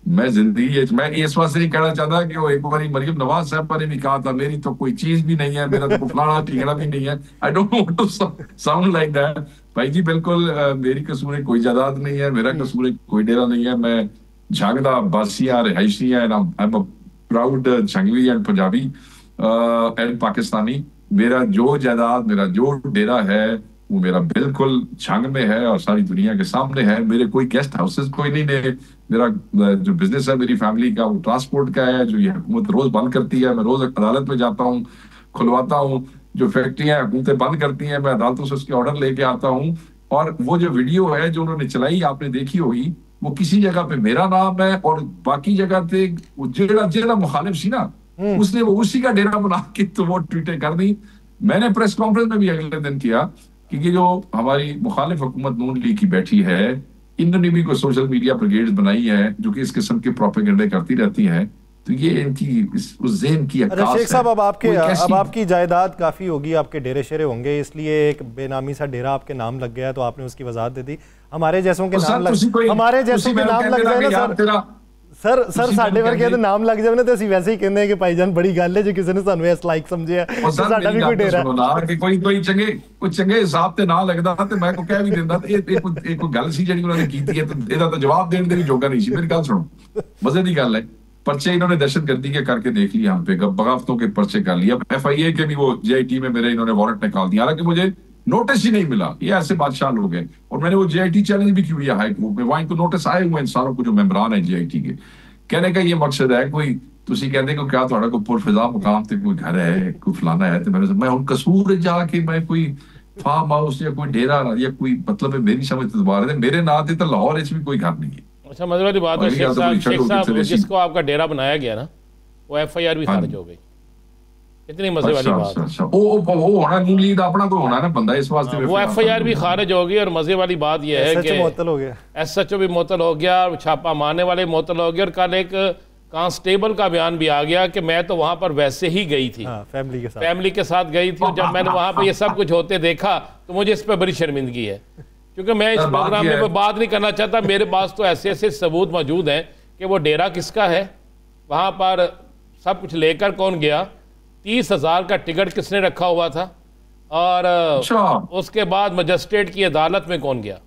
Speaker 3: मैं जिंदगी मैं इस वास्ते नहीं कहना चाहता कि वो एक बार मरियम नवाज साहब ने भी कहा था मेरी तो कोई चीज भी नहीं है, मेरा तो फलाना ठिकाना भी नहीं है। I don't want to sound like that भाई जी, बिल्कुल मेरी कसूर कोई जायदाद नहीं है, मेरा कसूर कोई डेरा नहीं है। मैं झंग दा बासिया रिहायशी है, I am proud Jhangvi and Punjabi and Pakistani. मेरा जो जायदाद, मेरा जो डेरा है वो मेरा बिल्कुल झंग में है और सारी दुनिया के सामने है। मेरे कोई गेस्ट हाउसेस कोई नहीं है। मेरा जो बिजनेस है मेरी फैमिली का वो ट्रांसपोर्ट का है, जो ये हुकूमत रोज बंद करती है। मैं रोज अदालत में जाता हूँ, खुलवाता हूँ। जो फैक्ट्रियां हुकूमतें बंद करती हैं मैं अदालतों से उसके ऑर्डर लेके आता हूँ। और वो जो वीडियो है जो उन्होंने चलाई, आपने देखी होगी, वो किसी जगह पे मेरा नाम है और बाकी जगह पे जेड़ा मुखालिफ सी ना, उसने वो उसी का डेरा बना के तो वो ट्वीटें कर दी। मैंने प्रेस कॉन्फ्रेंस में भी अगले दिन किया कि ये जो हमारी मुखालिफ हुकूमत नून लीग की बैठी है, इन्होंने भी कोई सोशल मीडिया ब्रिगेड्स बनाई है जो कि इस किस्म के प्रोपेगेंडे करती रहती हैं। तो ये इनकी उस ज़हन की
Speaker 1: अच्छा शेख साहब, अब आपकी जायदाद काफ़ी होगी, आपके डेरे शेरे होंगे, इसलिए एक बेनामी सा डेरा आपके नाम लग गया तो आपने उसकी वजाहत दे दी। हमारे जैसों के नाम लग जाए ना सर साडे वर्गे नाम लग जाए ना तो ਅਸੀਂ वैसे ही कहते हैं कि भाईजान बड़ी गल है जो किसी ने ਸਾਨੂੰ ਇਸ ਲਾਇਕ ਸਮਝਿਆ ਸਾਡਾ ਵੀ ਕੋਈ ਡੇਰਾ
Speaker 3: ਕਿ ਕੋਈ ਚੰਗੇ ਹਿਸਾਬ ਤੇ ਨਾ ਲੱਗਦਾ ਤੇ ਮੈਂ ਕੋ ਕਹਿ ਵੀ ਦਿੰਦਾ ਤੇ ਇਹ ਕੋਈ ਗੱਲ ਸੀ ਜਿਹੜੀ ਉਹਨਾਂ ਨੇ ਕੀਤੀ ਹੈ ਤੇ ਇਹਦਾ ਤਾਂ ਜਵਾਬ ਦੇਣ ਦੇ ਵੀ ਜੋਗਾ ਨਹੀਂ ਸੀ। ਮੇਰੀ ਗੱਲ ਸੁਣੋ, मजे की गल है। पर्चे इन्होंने दहशतगर्दी के करके देख लिया, हम पे बगावतों के पर्चे कर लिया। FIA के भी वो JIT में मेरे इन्होंने वारंट निकाल दिया, हालांकि मुझे नोटिस ही नहीं मिला। ये ऐसे बादशाह लोग हैं। और मैंने वो JIT चैलेंज भी की है हाई कोर्ट में, वहां को नोटिस आए हुए इंसानों को जो मेंबरान है JIT के। कहने का ये मकसद है कोई तुसी कहते को क्या थोड़ा को पुरफिजा मुकाम ते कोई घर है, कोई फलाना है, तो मैं उन कसूर जाके मैं कोई फार्म हाउस या कोई डेरा या कोई मतलब है, मेरी समझ दोबारा मेरे ना थे तो लाहौर में कोई घर नहीं है।
Speaker 2: अच्छा, मजे वाली बात है शेख साहब, जिसको आपका डेरा बनाया गया ना वो FIR भी खारिज हो गई। इतनी मजे वाली बात।
Speaker 3: वो होना नून लीग दा अपना कोई होना ना बंदा, इस वास्ते
Speaker 2: वो FIR भी खारिज हो गई। और मजे वाली बात यह है कि
Speaker 1: मुअत्तल हो गया,
Speaker 2: SHO भी मुअत्तल हो गया, छापा मारने वाले मुअत्तल हो गए। और कल एक कांस्टेबल का बयान भी आ गया कि मैं तो वहां पर वैसे ही गई थी, फैमिली के साथ गई थी। और जब मैंने वहां पर ये सब कुछ होते देखा तो मुझे इस पर बड़ी शर्मिंदगी है, क्योंकि मैं इस प्रोग्राम में बात नहीं करना चाहता। मेरे पास तो ऐसे ऐसे सबूत मौजूद हैं कि वो डेरा किसका है, वहाँ पर सब कुछ लेकर कौन गया, 30,000 का टिकट किसने रखा हुआ था, और उसके बाद मजिस्ट्रेट की अदालत में कौन गया।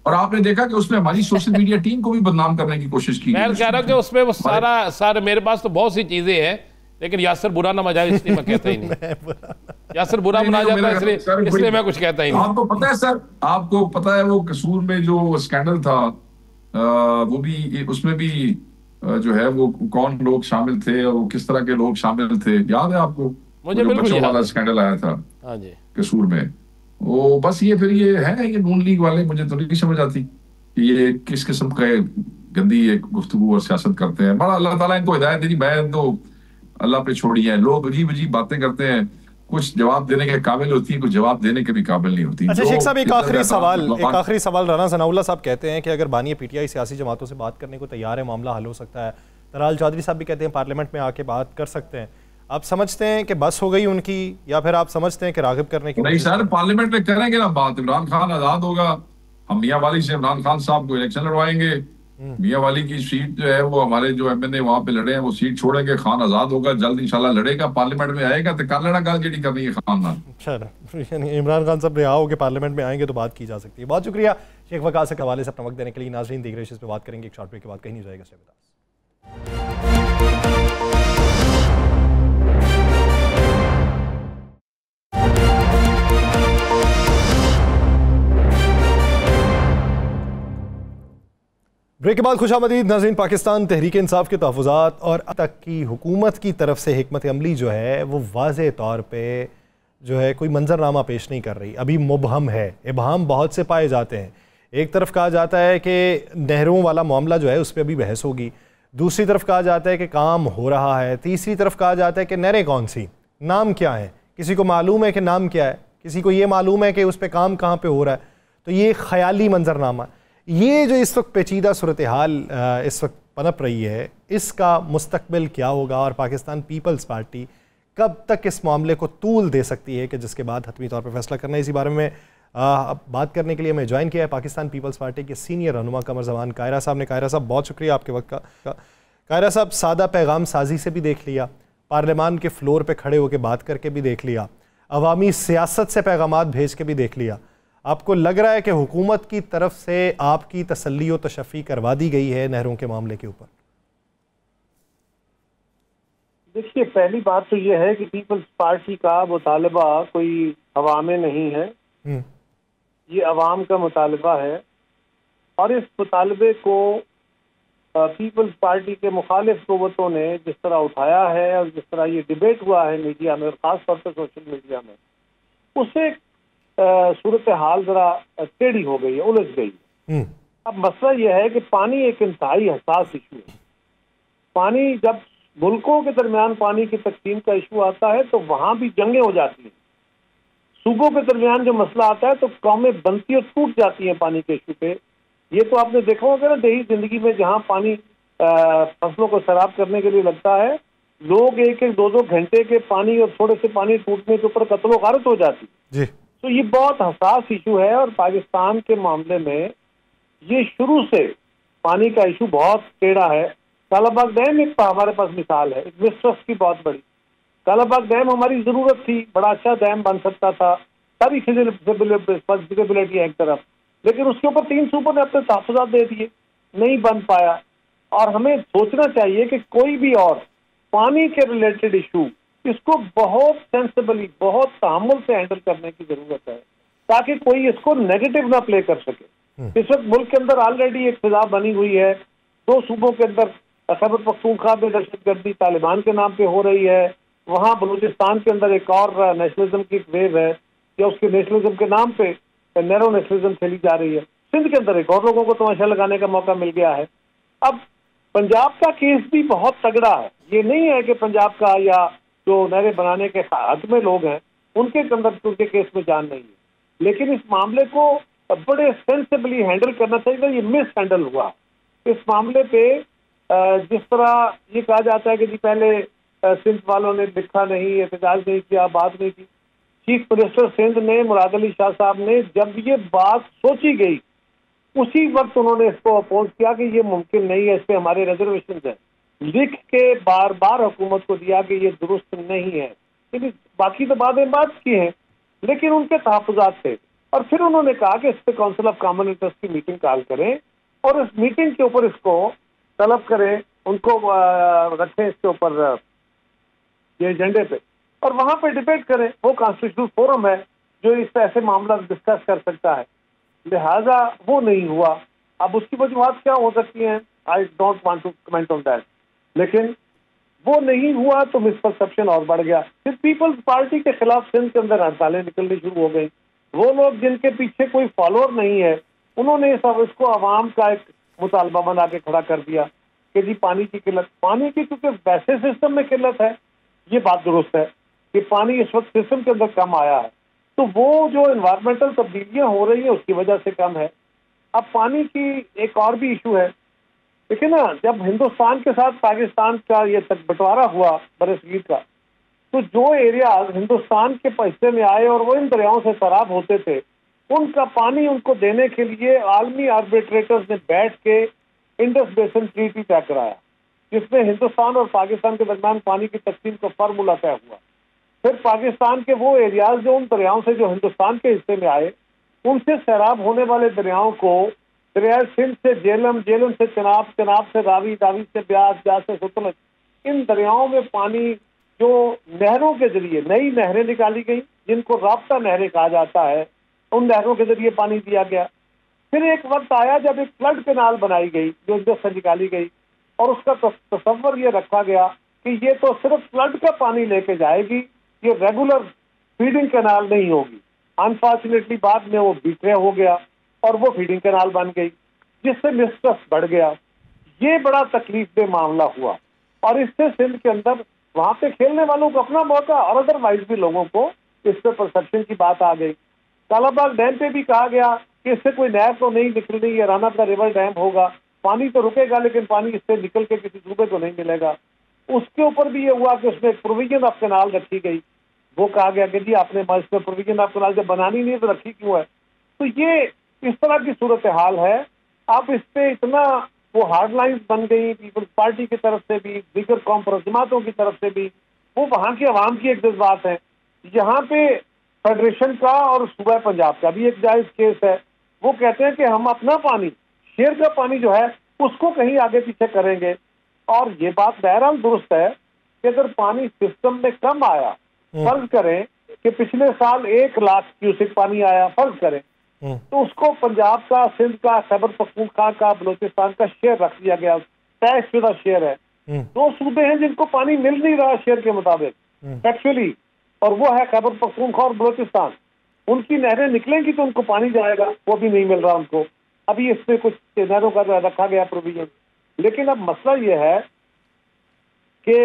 Speaker 3: और आपने देखा कि उसमें हमारी सोशल मीडिया टीम को भी बदनाम करने की कोशिश की।
Speaker 2: मैं कह रहा हूँ कि उसमें वो सारा मेरे पास तो बहुत सी चीजें हैं, लेकिन यासर बुरा ना मजा, इसलिए मैं कहता ही नहीं। यासर बुरा मना जाता है इसलिए मैं कुछ कहता ही नहीं।
Speaker 3: आपको पता है सर, आपको पता है वो कसूर में जो स्कैंडल था, वो भी उसमें भी जो है वो कौन लोग शामिल थे और वो किस तरह के लोग शामिल थे, याद है आपको?
Speaker 2: मुझे बिल्कुल
Speaker 3: वाला स्कैंडल आया था
Speaker 2: हाँ जी
Speaker 3: कसूर में। वो बस ये फिर ये है ये नून लीग वाले, मुझे तो नहीं समझ आती कि ये किस किस्म का गंदी एक गुफ्तगू और सियासत करते हैं। बड़ा अल्लाह ताला इनको हिदायत दी, मैं तो अल्लाह पे छोड़ी है। लोग अजीब अजीब बातें करते हैं, कुछ जवाब देने के काबिल होती है, कुछ जवाब देने के भी काबिल नहीं होती।
Speaker 1: अच्छा शेख साहब, एक आखिरी सवाल राना सनाउल्लाह साहब कहते हैं कि अगर बानी PTI सियासी जमातों से बात करने को तैयार है, मामला हल हो सकता है। तराल चौधरी साहब भी कहते हैं पार्लियामेंट में आके बात कर सकते हैं। आप समझते हैं कि बस हो गई उनकी, या फिर आप समझते हैं कि रागिब करने की?
Speaker 3: नहीं सर, पार्लियामेंट में करेंगे ना बात, इमरान खान आजाद होगा, हम मियाँ वाली से इमरान खान साहब को इलेक्शन लड़वाएंगे। मियाँ वाली की सीट जो है वो हमारे जो MNA वहां पे लड़े हैं वो सीट छोड़ेंगे, खान आजाद होगा, जल्द इंशाल्लाह लड़ेगा, पार्लियामेंट में आएगा तो कर लेना गल जी करनी है खान ना।
Speaker 1: अच्छा, इमरान खान साहब रिहा होकर पार्लियामेंट में आएंगे तो बात की जा सकती है। बहुत शुक्रिया शेख वकास के हवाले से अपना वक्त देने के लिए। नाज़रीन देख रहे हैं, इस पर बात करेंगे एक शॉर्ट ब्रेक के बाद, कहीं नहीं जाएगा। ब्रेक के बाद खुशामदीद नाज़रीन। पाकिस्तान तहरीक इंसाफ के तहफ़्फ़ुज़ात और अब तक की हुकूमत की तरफ से हिकमत अमली जो है वो वाज़े तौर पे जो है कोई मंजरनामा पेश नहीं कर रही, अभी मुबहम है, इबहाम बहुत से पाए जाते हैं। एक तरफ कहा जाता है कि नहरों वाला मामला जो है उस पर अभी बहस होगी, दूसरी तरफ कहा जाता है कि काम हो रहा है, तीसरी तरफ कहा जाता है कि नहरें कौन सी, नाम क्या है, किसी को मालूम है कि नाम क्या है, किसी को ये मालूम है कि उस पर काम कहाँ पर हो रहा है। तो ये ख़याली मंजरनामा, ये जो इस वक्त पेचीदा सूरत हाल इस वक्त पनप रही है, इसका मुस्तकबिल क्या होगा और पाकिस्तान पीपल्स पार्टी कब तक इस मामले को तूल दे सकती है कि जिसके बाद हतमी तौर पर फैसला करना है। इसी बारे में बात करने के लिए मैं ज्वाइन किया है पाकिस्तान पीपल्स पार्टी के सीनियर रहनुमा कमर ज़मान कायरा साहब ने। कायरा साहब बहुत शुक्रिया आपके वक्त का। कायरा साहब, सादा पैगाम साजी से भी देख लिया, पार्लियामान के फ्लोर पर खड़े होकर बात करके भी देख लिया, अवामी सियासत से पैगामात भेज के भी देख लिया, आपको लग रहा है कि हुकूमत की तरफ से आपकी तसल्ली व तशफ़ी करवा दी गई है नहरों के मामले के ऊपर?
Speaker 4: देखिए, पहली बात तो ये है कि पीपल्स पार्टी का मुतालबा कोई हवा में नहीं है, ये अवाम का मुतालबा है। और इस मुतालबे को पीपल्स पार्टी के मुखालिफ क़ुव्वतों ने जिस तरह उठाया है और जिस तरह ये डिबेट हुआ है मीडिया में और ख़ास तौर पर सोशल मीडिया में, उससे सूरत हाल ज़रा टेढ़ी हो गई है, उलझ गई है। अब मसला यह है कि पानी एक इंतहाई हसास इशू है। पानी, जब मुल्कों के दरमियान पानी की तकसीम का इशू आता है तो वहाँ भी जंगें हो जाती हैं। सूबों के दरमियान जो मसला आता है तो कौमें बनती और टूट जाती हैं पानी के इशू पे। ये तो आपने देखा होगा ना देही जिंदगी में, जहाँ पानी फसलों को सैराब करने के लिए लगता है, लोग एक एक दो दो घंटे के पानी और थोड़े से पानी टूटने के ऊपर कत्लो गारत हो जाती है। तो ये बहुत हसास इशू है और पाकिस्तान के मामले में ये शुरू से पानी का इशू बहुत टेढ़ा है। कालाबाग डैम एक हमारे पास मिसाल है, एक मिसट्रस्ट की बहुत बड़ी। कालाबाग डैम हमारी जरूरत थी, बड़ा अच्छा डैम बन सकता था, सारी फिजिबिलिटी है एक तरफ, लेकिन उसके ऊपर 3 सूबों ने अपने तहफ़्फ़ुज़ात दे दिए, नहीं बन पाया। और हमें सोचना चाहिए कि कोई भी और पानी के रिलेटेड इशू, इसको बहुत सेंसिबली, बहुत तहम्मुल से हैंडल करने की जरूरत है ताकि कोई इसको नेगेटिव ना प्ले कर सके। इस वक्त मुल्क के अंदर ऑलरेडी एक फिजा बनी हुई है। 2 सूबों के अंदर खैबर पख्तूनख्वा में दहशतगर्दी तालिबान के नाम पे हो रही है, वहाँ बलूचिस्तान के अंदर एक और नेशनलिज्म की एक वेव है, या उसके नेशनलिज्म के नाम पे नैरो नेशनलिज्म खेली जा रही है। सिंध के अंदर एक और लोगों को तमाशा लगाने का मौका मिल गया है। अब पंजाब का केस भी बहुत तगड़ा है। ये नहीं है कि पंजाब का या जो नहरें बनाने के हक में लोग हैं उनके अंदर उनके केस में जान नहीं है, लेकिन इस मामले को बड़े सेंसिबली हैंडल करना चाहिए। ये मिस हैंडल हुआ इस मामले पे। जिस तरह ये कहा जाता है कि जी पहले सिंध वालों ने लिखा नहीं, एहतजाज नहीं किया, बात नहीं की। चीफ मिनिस्टर सिंध ने, मुराद अली शाह साहब ने, जब ये बात सोची गई उसी वक्त उन्होंने इसको अपोज किया कि ये मुमकिन नहीं है, इस पे हमारे रिजर्वेशन है, लिख के बार बार हुकूमत को दिया कि ये दुरुस्त नहीं है। लेकिन बाकी तो बात की है, लेकिन उनके तहफ़्फ़ुज़ात थे। और फिर उन्होंने कहा कि इस पे काउंसिल ऑफ कॉमन इंटरेस्ट की मीटिंग कॉल करें और इस मीटिंग के ऊपर इसको तलब करें, उनको रखें इसके ऊपर ये एजेंडे पे, और वहां पे डिबेट करें। वो कॉन्स्टिट्यूशनल फोरम है जो इस ऐसे मामला डिस्कस कर सकता है, लिहाजा वो नहीं हुआ। अब उसकी वजूहत क्या हो सकती हैं, I don't want to comment on that, लेकिन वो नहीं हुआ तो मिसपरसेप्शन और बढ़ गया। फिर पीपल्स पार्टी के खिलाफ सिंध के अंदर हड़तालें निकलनी शुरू हो गई। वो लोग जिनके पीछे कोई फॉलोअर नहीं है, उन्होंने सब इसको अवाम का एक मुतालबा बना के खड़ा कर दिया कि जी पानी की किल्लत, पानी की क्योंकि वैसे सिस्टम में किल्लत है, ये बात दुरुस्त है कि पानी इस वक्त सिस्टम के अंदर कम आया है, तो वो जो एनवायरमेंटल तब्दीलियां हो रही है उसकी वजह से कम है। अब पानी की एक और भी इशू है, देखिए ना, जब हिंदुस्तान के साथ पाकिस्तान का ये तक बंटवारा हुआ बरसगीर का, तो जो एरिया हिंदुस्तान के हिस्से में आए और वो इन दरियाओं से सैराब होते थे, उनका पानी उनको देने के लिए आलमी आर्बिट्रेटर्स ने बैठ के इंडस बेसिन ट्रीटी तय कराया, जिसमें हिंदुस्तान और पाकिस्तान के दरमियान पानी की तकसीम का फार्मूला तय हुआ। फिर पाकिस्तान के वो एरियाज जो उन दरियाओं से जो हिंदुस्तान के हिस्से में आए, उनसे सैराब होने वाले दरियाओं को, दरिया सिंध से जेलम, जेलम से चनाब, चनाब से रावी, रावी से ब्यास, ब्यास से सतलज, इन दरियाओं में पानी जो नहरों के जरिए नई नहरें निकाली गई, जिनको राब्ता नहरें कहा जाता है, उन नहरों के जरिए पानी दिया गया। फिर एक वक्त आया जब एक फ्लड कैनाल बनाई गई जो इंडस से निकाली गई, और उसका तस्वर ये रखा गया कि ये तो सिर्फ फ्लड का पानी लेके जाएगी, ये रेगुलर फीडिंग कैनाल नहीं होगी। अनफॉर्चुनेटली बाद में वो बिखरे हो गया और वो फीडिंग कैनाल बन गई, जिससे मिसट्रस्ट बढ़ गया। ये बड़ा तकलीफदेह मामला हुआ और इससे सिंध के अंदर वहां पे खेलने वालों को अपना मौका और अदरवाइज भी लोगों को इस पे परसेप्शन की बात आ गई। कालाबाग डैम पे भी कहा गया कि इससे कोई नहर तो नहीं निकलनी, ये राना का रिवर डैम होगा, पानी तो रुकेगा लेकिन पानी इससे निकल के किसी सूबे को नहीं मिलेगा। उसके ऊपर भी ये हुआ कि उसमें प्रोविजन ऑफ कैनाल रखी गई। वो कहा गया कि जी आपने इसमें प्रोविजन ऑफ कैनाल जब बनानी नहीं तो रखी क्यों है। तो ये इस तरह की सूरत हाल है। आप इस पे इतना वो हार्ड लाइन्स बन गई पीपल्स पार्टी की तरफ से भी, दीगर कौम पर जमातों की तरफ से भी, वो वहाँ की आवाम की एक जज्बात है। यहाँ पे फेडरेशन का और सूबा पंजाब का भी एक जायज केस है। वो कहते हैं कि हम अपना पानी, शेर का पानी जो है उसको कहीं आगे पीछे करेंगे। और ये बात बहरहाल दुरुस्त है कि अगर पानी सिस्टम में कम आया, फर्ज करें कि पिछले साल 1 लाख क्यूसेक पानी आया, फर्ज करें, तो उसको पंजाब का, सिंध का, खैबर पख्तूनख्वा का, बलोचिस्तान का शेयर रख दिया गया, तयशुदा शेयर है। 2 सूबे हैं जिनको पानी मिल नहीं रहा शेयर के मुताबिक एक्चुअली, और वो है खैबर पख्तूनख्वा और बलोचिस्तान। उनकी नहरें निकलेंगी तो उनको पानी जाएगा, वो भी नहीं मिल रहा उनको। अभी इसमें कुछ नहरों का रखा गया प्रोविजन, लेकिन अब मसला ये है कि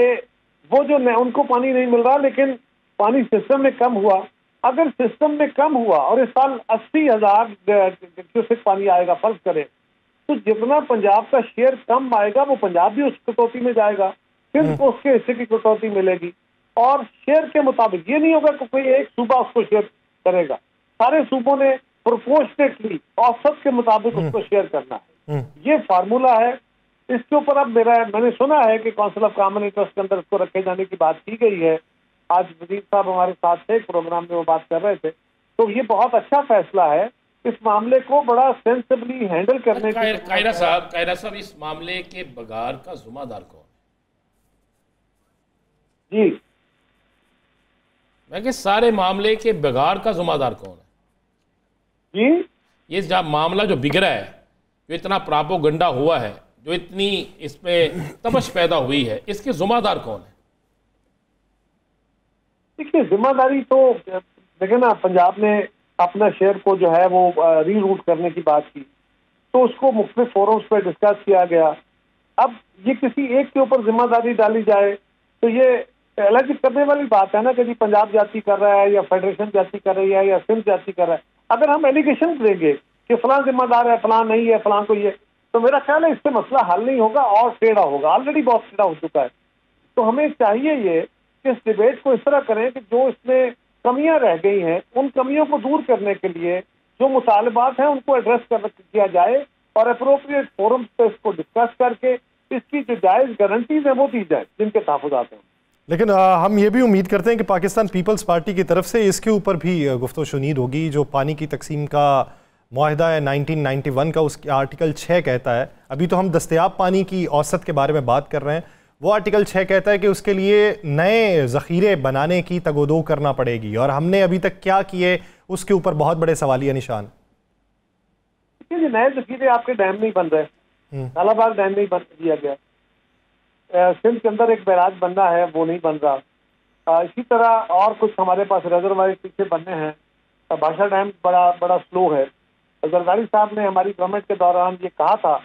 Speaker 4: वो जो उनको पानी नहीं मिल रहा, लेकिन पानी सिस्टम में कम हुआ। अगर सिस्टम में कम हुआ और इस साल 80,000 क्यूसेक पानी आएगा फर्ज करें, तो जितना पंजाब का शेयर कम आएगा वो पंजाब भी उस कटौती में जाएगा, फिर उसके हिस्से की कटौती मिलेगी। और शेयर के मुताबिक ये नहीं होगा कि कोई एक सूबा उसको शेयर करेगा, सारे सूबों ने प्रोपोर्शनेटली औसत के मुताबिक उसको शेयर करना है। ये फार्मूला है। इसके ऊपर अब मैंने सुना है कि काउंसिल ऑफ कॉमन इंटरेस्ट के अंदर इसको रखे जाने की बात की गई है। आज वजीर साहब हमारे साथ थे, एक प्रोग्राम में वो बात कर रहे थे, तो ये बहुत अच्छा फैसला है। इस मामले को बड़ा सेंसिबली हैंडल करने की।
Speaker 2: कायरा साहब, इस मामले के बगार का जिम्मेदार कौन है?
Speaker 4: जी,
Speaker 2: मैं कि सारे मामले के बगार का जिम्मेदार कौन है?
Speaker 4: जी,
Speaker 2: ये जब मामला जो बिगड़ा है, जो इतना प्रापोगंडा हुआ है, जो इतनी इसमें तपश पैदा हुई है, इसके जिम्मेदार कौन है?
Speaker 4: देखिए, जिम्मेदारी तो देखिए ना, पंजाब ने अपना शेयर को जो है वो रीरूट करने की बात की, तो उसको मुख्तलिफ फोरम्स पे डिस्कस किया गया। अब ये किसी एक के ऊपर जिम्मेदारी डाली जाए तो ये अलग करने वाली बात है ना कि जी पंजाब जाति कर रहा है या फेडरेशन जाति कर रही है या सिंध जाति कर रहा है। अगर हम एलिगेशन देंगे कि फलां जिम्मेदार है, फलां नहीं है, फलां को ये, तो मेरा ख्याल है इससे मसला हल नहीं होगा और टेढ़ा होगा। ऑलरेडी बहुत टेढ़ा हो चुका है। तो हमें चाहिए ये कि इस डिबेट को इस तरह करें कि जो इसमें कमियां रह गई हैं, उन कमियों को दूर करने के लिए जो मुतालबात हैं उनको एड्रेस किया जाए और अप्रोप्रिएट फोरम्स पे इसको डिस्कस करके इसकी जो जायज़ गारंटीज है वो दी जाए जिनके तहफ़्फ़ुज़ात हैं।
Speaker 1: लेकिन हम ये भी उम्मीद करते हैं कि पाकिस्तान पीपल्स पार्टी की तरफ से इसके ऊपर भी गुफ्तगू शुनीद होगी। जो पानी की तकसीम का मुआहदा है 1991 का, उसके आर्टिकल 6 कहता है, अभी तो हम दस्तयाब पानी की औसत के बारे में बात कर रहे हैं, वो आर्टिकल 6 कहता है कि उसके लिए नए ज़ख़ीरे बनाने की तगोदो करना पड़ेगी, और हमने अभी तक क्या किए उसके ऊपर बहुत बड़े सवालिया निशान।
Speaker 4: नए ज़ख़ीरे आपके डैम नहीं बन रहे, नालाबाग डैम नहीं बन दिया गया, सिंध के अंदर एक बैराज बनना है वो नहीं बन रहा। इसी तरह और कुछ हमारे पास रिजर्वायर पीछे बनने हैं। भाषा डैम बड़ा स्लो है। जरदारी साहब ने हमारी गवर्नमेंट के दौरान ये कहा था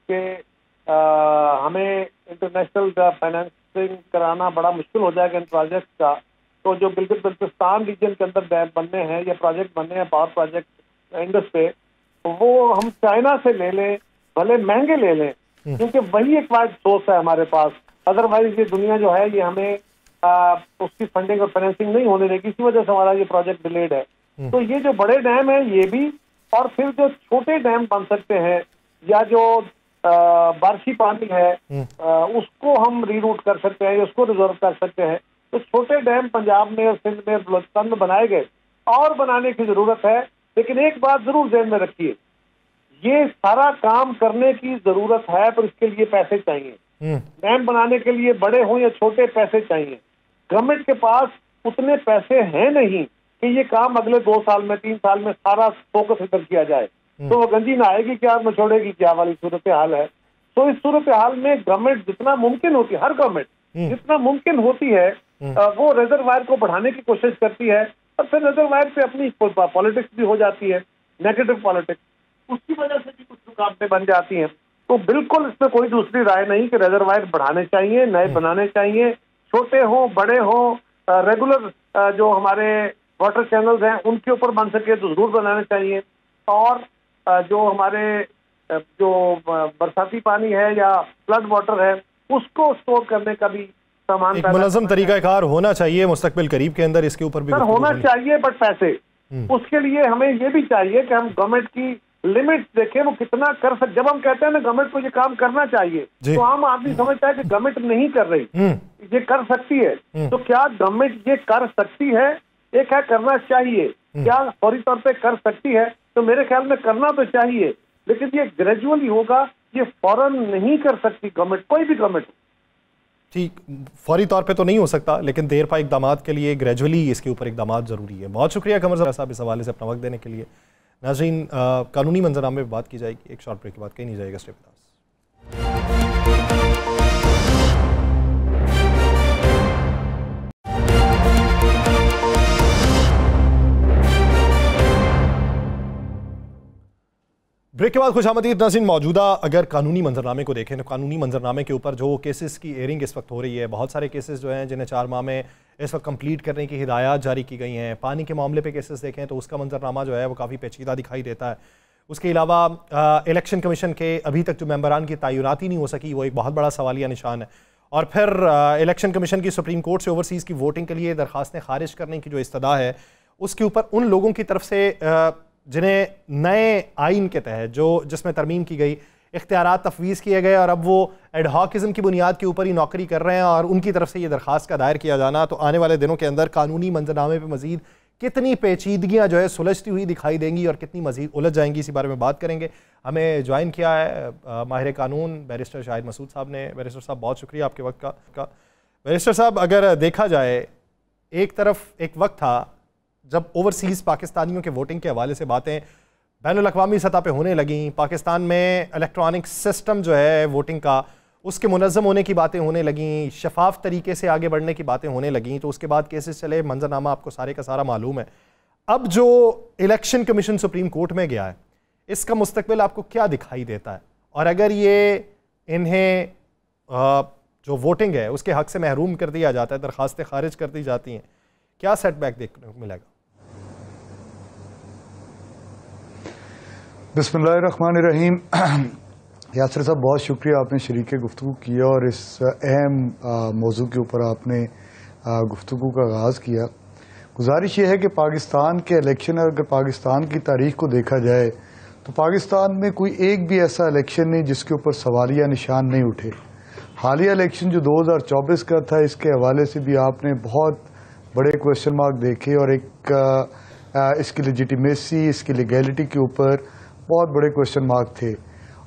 Speaker 4: कि हमें इंटरनेशनल फाइनेंसिंग कराना बड़ा मुश्किल हो जाएगा इन प्रोजेक्ट का, तो जो गिलगित बल्तिस्तान रीजन के अंदर डैम बनने हैं या प्रोजेक्ट बनने हैं, पावर प्रोजेक्ट इंडस पे, वो हम चाइना से ले लें, भले महंगे ले लें, क्योंकि वही एक वाइड सोर्स है हमारे पास। अदरवाइज ये दुनिया जो है ये हमें उसकी फंडिंग और फाइनेंसिंग नहीं होने देगी, इसी वजह से हमारा ये प्रोजेक्ट डिलेड है। तो ये जो बड़े डैम है ये भी, और फिर जो छोटे डैम बन सकते हैं या जो बारिशी पानी है उसको हम रीरूट कर सकते हैं, उसको रिजर्व कर सकते हैं। तो छोटे डैम पंजाब में और सिंध में बलोचिस्तान में बनाए गए और बनाने की जरूरत है। लेकिन एक बात जरूर ध्यान में रखिए, ये सारा काम करने की जरूरत है पर इसके लिए पैसे चाहिए। डैम बनाने के लिए बड़े हों या छोटे पैसे चाहिए। गवर्नमेंट के पास उतने पैसे हैं नहीं कि ये काम अगले 2 साल में 3 साल में सारा फोकस इधर किया जाए, तो वो गंजी ना आएगी क्या, मछोड़ेगी क्या वाली सूरत हाल है। तो इस सूरत हाल में गवर्नमेंट जितना मुमकिन होती है, हर गवर्नमेंट जितना मुमकिन होती है वो रिजर्वायर को बढ़ाने की कोशिश करती है, और फिर रिजर्वायर पे अपनी पॉलिटिक्स भी हो जाती है, नेगेटिव पॉलिटिक्स, उसकी वजह से भी कुछ रुकावटें बन जाती हैं। तो बिल्कुल इसमें कोई दूसरी राय नहीं कि रिजर्वायर बढ़ाने चाहिए, नए बनाने चाहिए, छोटे हों बड़े हों, रेगुलर जो हमारे वाटर चैनल्स हैं उनके ऊपर बन सके तो जरूर बनाने चाहिए। और जो हमारे जो बरसाती पानी है या फ्लड वाटर है उसको स्टोर करने का भी सामान,
Speaker 1: एक मुनज़्ज़म तरीक़ाकार होना चाहिए मुस्तक़बिल करीब के अंदर, इसके ऊपर भी
Speaker 4: होना चाहिए। बट पैसे, उसके लिए हमें ये भी चाहिए कि हम गवर्नमेंट की लिमिट देखें, वो कितना कर सकते। जब हम कहते हैं ना गवर्नमेंट को ये काम करना चाहिए, तो आम आदमी समझता है कि गवर्नमेंट नहीं कर रही, ये कर सकती है। तो क्या गवर्नमेंट ये कर सकती है एक है करना चाहिए, क्या फौरी तौर पे कर सकती है? तो मेरे ख्याल में करना तो चाहिए, लेकिन ये ग्रेजुअली होगा, ये फौरन नहीं कर सकती गवर्नमेंट, कोई भी गवर्नमेंट। ठीक,
Speaker 1: फौरी तौर पे तो नहीं हो सकता, लेकिन देर पा इकदाम के लिए ग्रेजुअली इसके ऊपर इकदाम जरूरी है। बहुत शुक्रिया कमर साहब इस हवाले से अपना वक्त देने के लिए। नाज़रीन, कानूनी मंजरनामे पर बात की जाएगी, एक शॉर्ट ब्रेक के बाद कहीं नहीं जाएगा। Stay with us. ब्रेक के बाद खुशामदीद नाज़रीन। मौजूदा अगर कानूनी मंजरनामे को देखें तो कानूनी मंजरनामे के ऊपर जो केसेस की एयरिंग इस वक्त हो रही है, बहुत सारे केसेस जो हैं जिन्हें 4 माह में इस वक्त कंप्लीट करने की हिदायत जारी की गई हैं। पानी के मामले पे केसेस देखें तो उसका मंजरनामा जो है वो काफ़ी पेचीदा दिखाई देता है। उसके अलावा इलेक्शन कमीशन के अभी तक जो मेंबरान की तैनाती नहीं हो सकी, वो एक बहुत बड़ा सवालिया निशान है। और फिर इलेक्शन कमीशन की सुप्रीम कोर्ट से ओवरसीज़ की वोटिंग के लिए दरख्वास्तें खारिज करने की जो इस्तदा है, उसके ऊपर उन लोगों की तरफ से जिन्हें नए आइन के तहत जिसमें तरमीम की गई इख्तियारात तफवीज़ किए गए और अब वो एडहॉकिज़म की बुनियाद के ऊपर ही नौकरी कर रहे हैं, और उनकी तरफ से ये दरख्वास्त का दायर किया जाना, तो आने वाले दिनों के अंदर कानूनी मंजरनामे पर मज़ीद कितनी पेचीदगियाँ जो है सुलझती हुई दिखाई देंगी और कितनी मज़ीद उलझ जाएंगी, इसी बारे में बात करेंगे। हमें ज्वाइन किया है माहिर कानून बैरिस्टर शाहिद मसूद साहब ने। बैरिस्टर साहब, बहुत शुक्रिया आपके वक्त का। बैरिस्टर साहब, अगर देखा जाए, एक तरफ एक वक्त था जब ओवरसीज़ पाकिस्तानियों के वोटिंग के हवाले से बातें बैनुल-अक़वामी सतह पे होने लगी, पाकिस्तान में इलेक्ट्रॉनिक सिस्टम जो है वोटिंग का, उसके मुनज़्ज़म होने की बातें होने लगीं, शफाफ तरीके से आगे बढ़ने की बातें होने लगीं, तो उसके बाद केसेस चले, मंजरनामा आपको सारे का सारा मालूम है। अब जो इलेक्शन कमीशन सुप्रीम कोर्ट में गया है, इसका मुस्तकबिल आपको क्या दिखाई देता है? और अगर ये इन्हें जो वोटिंग है उसके हक से महरूम कर दिया जाता है, दरख्वास्तें खारिज कर दी जाती हैं, क्या सेटबैक देखने को मिलेगा?
Speaker 5: बिस्मिल्लाहिर्रहमानिर्रहीम। यासर साहब, बहुत शुक्रिया, आपने शरीक गुफ्तगू किया और इस अहम मौजू के ऊपर आपने गुफ्तगू का आगाज़ किया। गुजारिश ये है कि पाकिस्तान के इलेक्शन, अगर पाकिस्तान की तारीख को देखा जाए तो पाकिस्तान में कोई एक भी ऐसा इलेक्शन नहीं जिसके ऊपर सवालिया निशान नहीं उठे। हालिया इलेक्शन जो 2024 का था, इसके हवाले से भी आपने बहुत बड़े क्वेश्चन मार्क देखे और एक इसकी लेजिटिमेसी, इसकी लीगैलिटी के ऊपर बहुत बड़े क्वेश्चन मार्क थे।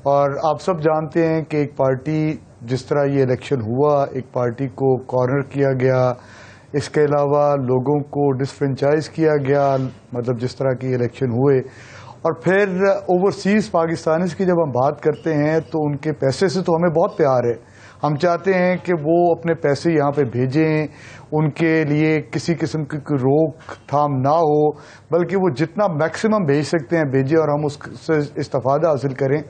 Speaker 5: और आप सब जानते हैं कि एक पार्टी, जिस तरह ये इलेक्शन हुआ, एक पार्टी को कॉर्नर किया गया, इसके अलावा लोगों को डिसफ्रेंचाइज किया गया, मतलब जिस तरह के इलेक्शन हुए। और फिर ओवरसीज़ पाकिस्तानीज़ की जब हम बात करते हैं तो उनके पैसे से तो हमें बहुत प्यार है, हम चाहते हैं कि वो अपने पैसे यहाँ पे भेजें, उनके लिए किसी किस्म की रोक थाम ना हो, बल्कि वो जितना मैक्सिमम भेज सकते हैं भेजें और हम उससे इस्तेफादा हासिल करें।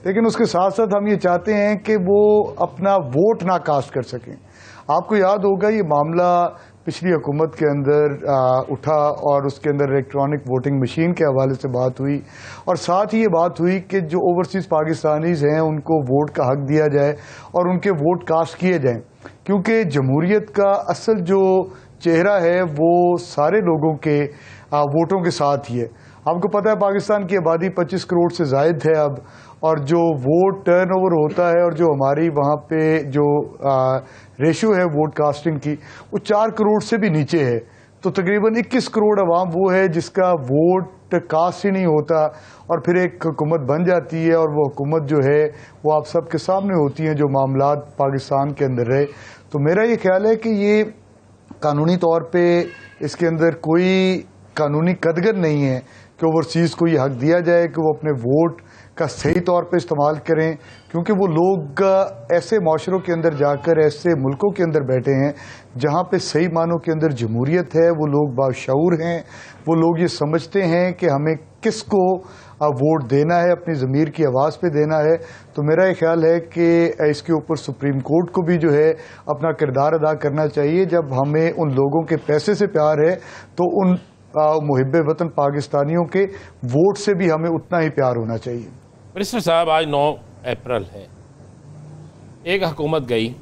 Speaker 5: लेकिन उसके साथ साथ हम ये चाहते हैं कि वो अपना वोट ना कास्ट कर सकें। आपको याद होगा ये मामला पिछली हुकूमत के अंदर उठा और उसके अंदर इलेक्ट्रॉनिक वोटिंग मशीन के हवाले से बात हुई, और साथ ही ये बात हुई कि जो ओवरसीज़ पाकिस्तानीज़ हैं उनको वोट का हक दिया जाए और उनके वोट कास्ट किए जाएं, क्योंकि जमहूरियत का असल जो चेहरा है वो सारे लोगों के वोटों के साथ ही है। आपको पता है पाकिस्तान की आबादी 25 करोड़ से ज़ायद है अब, और जो वोट टर्नओवर होता है और जो हमारी वहाँ पे जो रेशियो है वोट कास्टिंग की, वो 4 करोड़ से भी नीचे है। तो तकरीबन 21 करोड़ अवाम वो है जिसका वोट कास्ट ही नहीं होता, और फिर एक हुकूमत बन जाती है और वो हुकूमत जो है वो आप सब के सामने होती है जो मामलात पाकिस्तान के अंदर रहे। तो मेरा ये ख्याल है कि ये कानूनी तौर पे इसके अंदर कोई कानूनी कदगर नहीं है कि ओवरसीज़ को ये हक दिया जाए कि वो अपने वोट का सही तौर पे इस्तेमाल करें, क्योंकि वो लोग ऐसे माशरों के अंदर जाकर, ऐसे मुल्कों के अंदर बैठे हैं जहाँ पे सही मानों के अंदर जमहूरियत है, वो लोग बाशऊर हैं, वो लोग ये समझते हैं कि हमें किसको वोट देना है, अपनी ज़मीर की आवाज़ पे देना है। तो मेरा ये ख्याल है कि इसके ऊपर सुप्रीम कोर्ट को भी जो है अपना किरदार अदा करना चाहिए। जब हमें उन लोगों के पैसे से प्यार है तो उन मुहिब्बे वतन पाकिस्तानियों के वोट से भी हमें उतना ही प्यार होना चाहिए।
Speaker 2: बैरिस्टर साहब, आज 9 अप्रैल है, एक हुकूमत गई,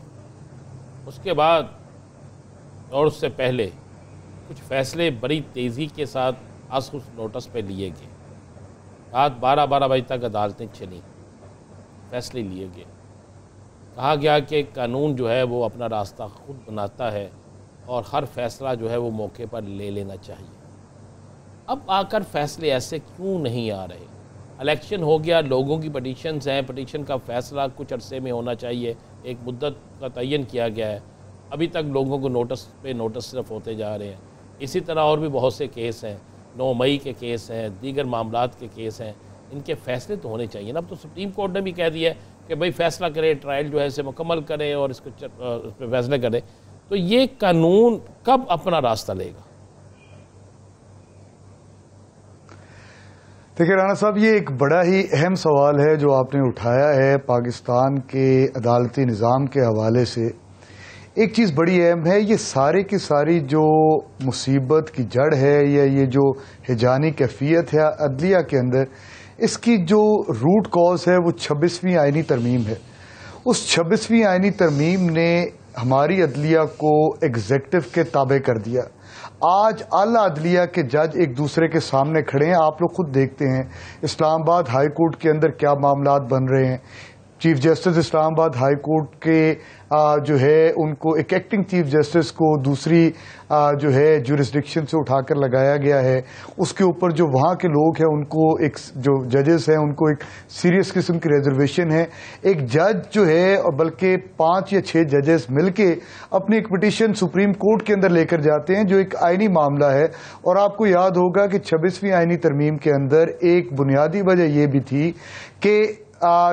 Speaker 2: उसके बाद और उससे पहले कुछ फ़ैसले बड़ी तेज़ी के साथ आसुस नोटिस पे लिए गए। रात 12-12 बजे तक अदालतें चली, फ़ैसले लिए गए। कहा गया कि कानून जो है वो अपना रास्ता खुद बनाता है, और हर फैसला जो है वो मौके पर ले लेना चाहिए। अब आकर फैसले ऐसे क्यों नहीं आ रहे? इलेक्शन हो गया, लोगों की पटिशन्स हैं, पटिशन का फ़ैसला कुछ अरसे में होना चाहिए, एक मुद्दत का तयन किया गया है, अभी तक लोगों को नोटिस पे नोटिस सिर्फ होते जा रहे हैं। इसी तरह और भी बहुत से केस हैं, 9 मई के केस हैं, दीगर मामलात के केस हैं, इनके फ़ैसले तो होने चाहिए ना। अब तो सुप्रीम कोर्ट ने भी कह दिया है कि भाई फ़ैसला करे, ट्रायल जो है इसे मुकम्मल करें और इस पर फैसले करें। तो ये कानून कब अपना रास्ता लेगा?
Speaker 5: देखिए राना साहब, ये एक बड़ा ही अहम सवाल है जो आपने उठाया है पाकिस्तान के अदालती निज़ाम के हवाले से। एक चीज़ बड़ी अहम है, ये सारे की सारी जो मुसीबत की जड़ है या ये जो हिजानी कैफियत है अदलिया के अंदर, इसकी जो रूट कॉज है वो 26वीं आइनी तरमीम है। उस 26वीं आइनी तरमीम ने हमारी अदलिया को एग्जेक्टिव के ताबे कर दिया। आज आला अदलिया के जज एक दूसरे के सामने खड़े हैं, आप लोग खुद देखते हैं इस्लामाबाद हाई कोर्ट के अंदर क्या मामलात बन रहे हैं। Chief justice Islamabad high court के जो है उनको एक एक्टिंग चीफ जस्टिस को दूसरी जो है जुरिस्डिक्शन से उठाकर लगाया गया है। उसके ऊपर जो वहाँ के लोग हैं उनको एक जो जजेस हैं उनको एक सीरियस किस्म की रिजर्वेशन है। एक जज जो है और बल्कि 5 या 6 जजेस मिलके अपनी एक पिटीशन सुप्रीम कोर्ट के अंदर लेकर जाते हैं जो एक आइनी मामला है। और आपको याद होगा कि 26वीं आइनी तरमीम के अंदर एक बुनियादी वजह यह भी थी कि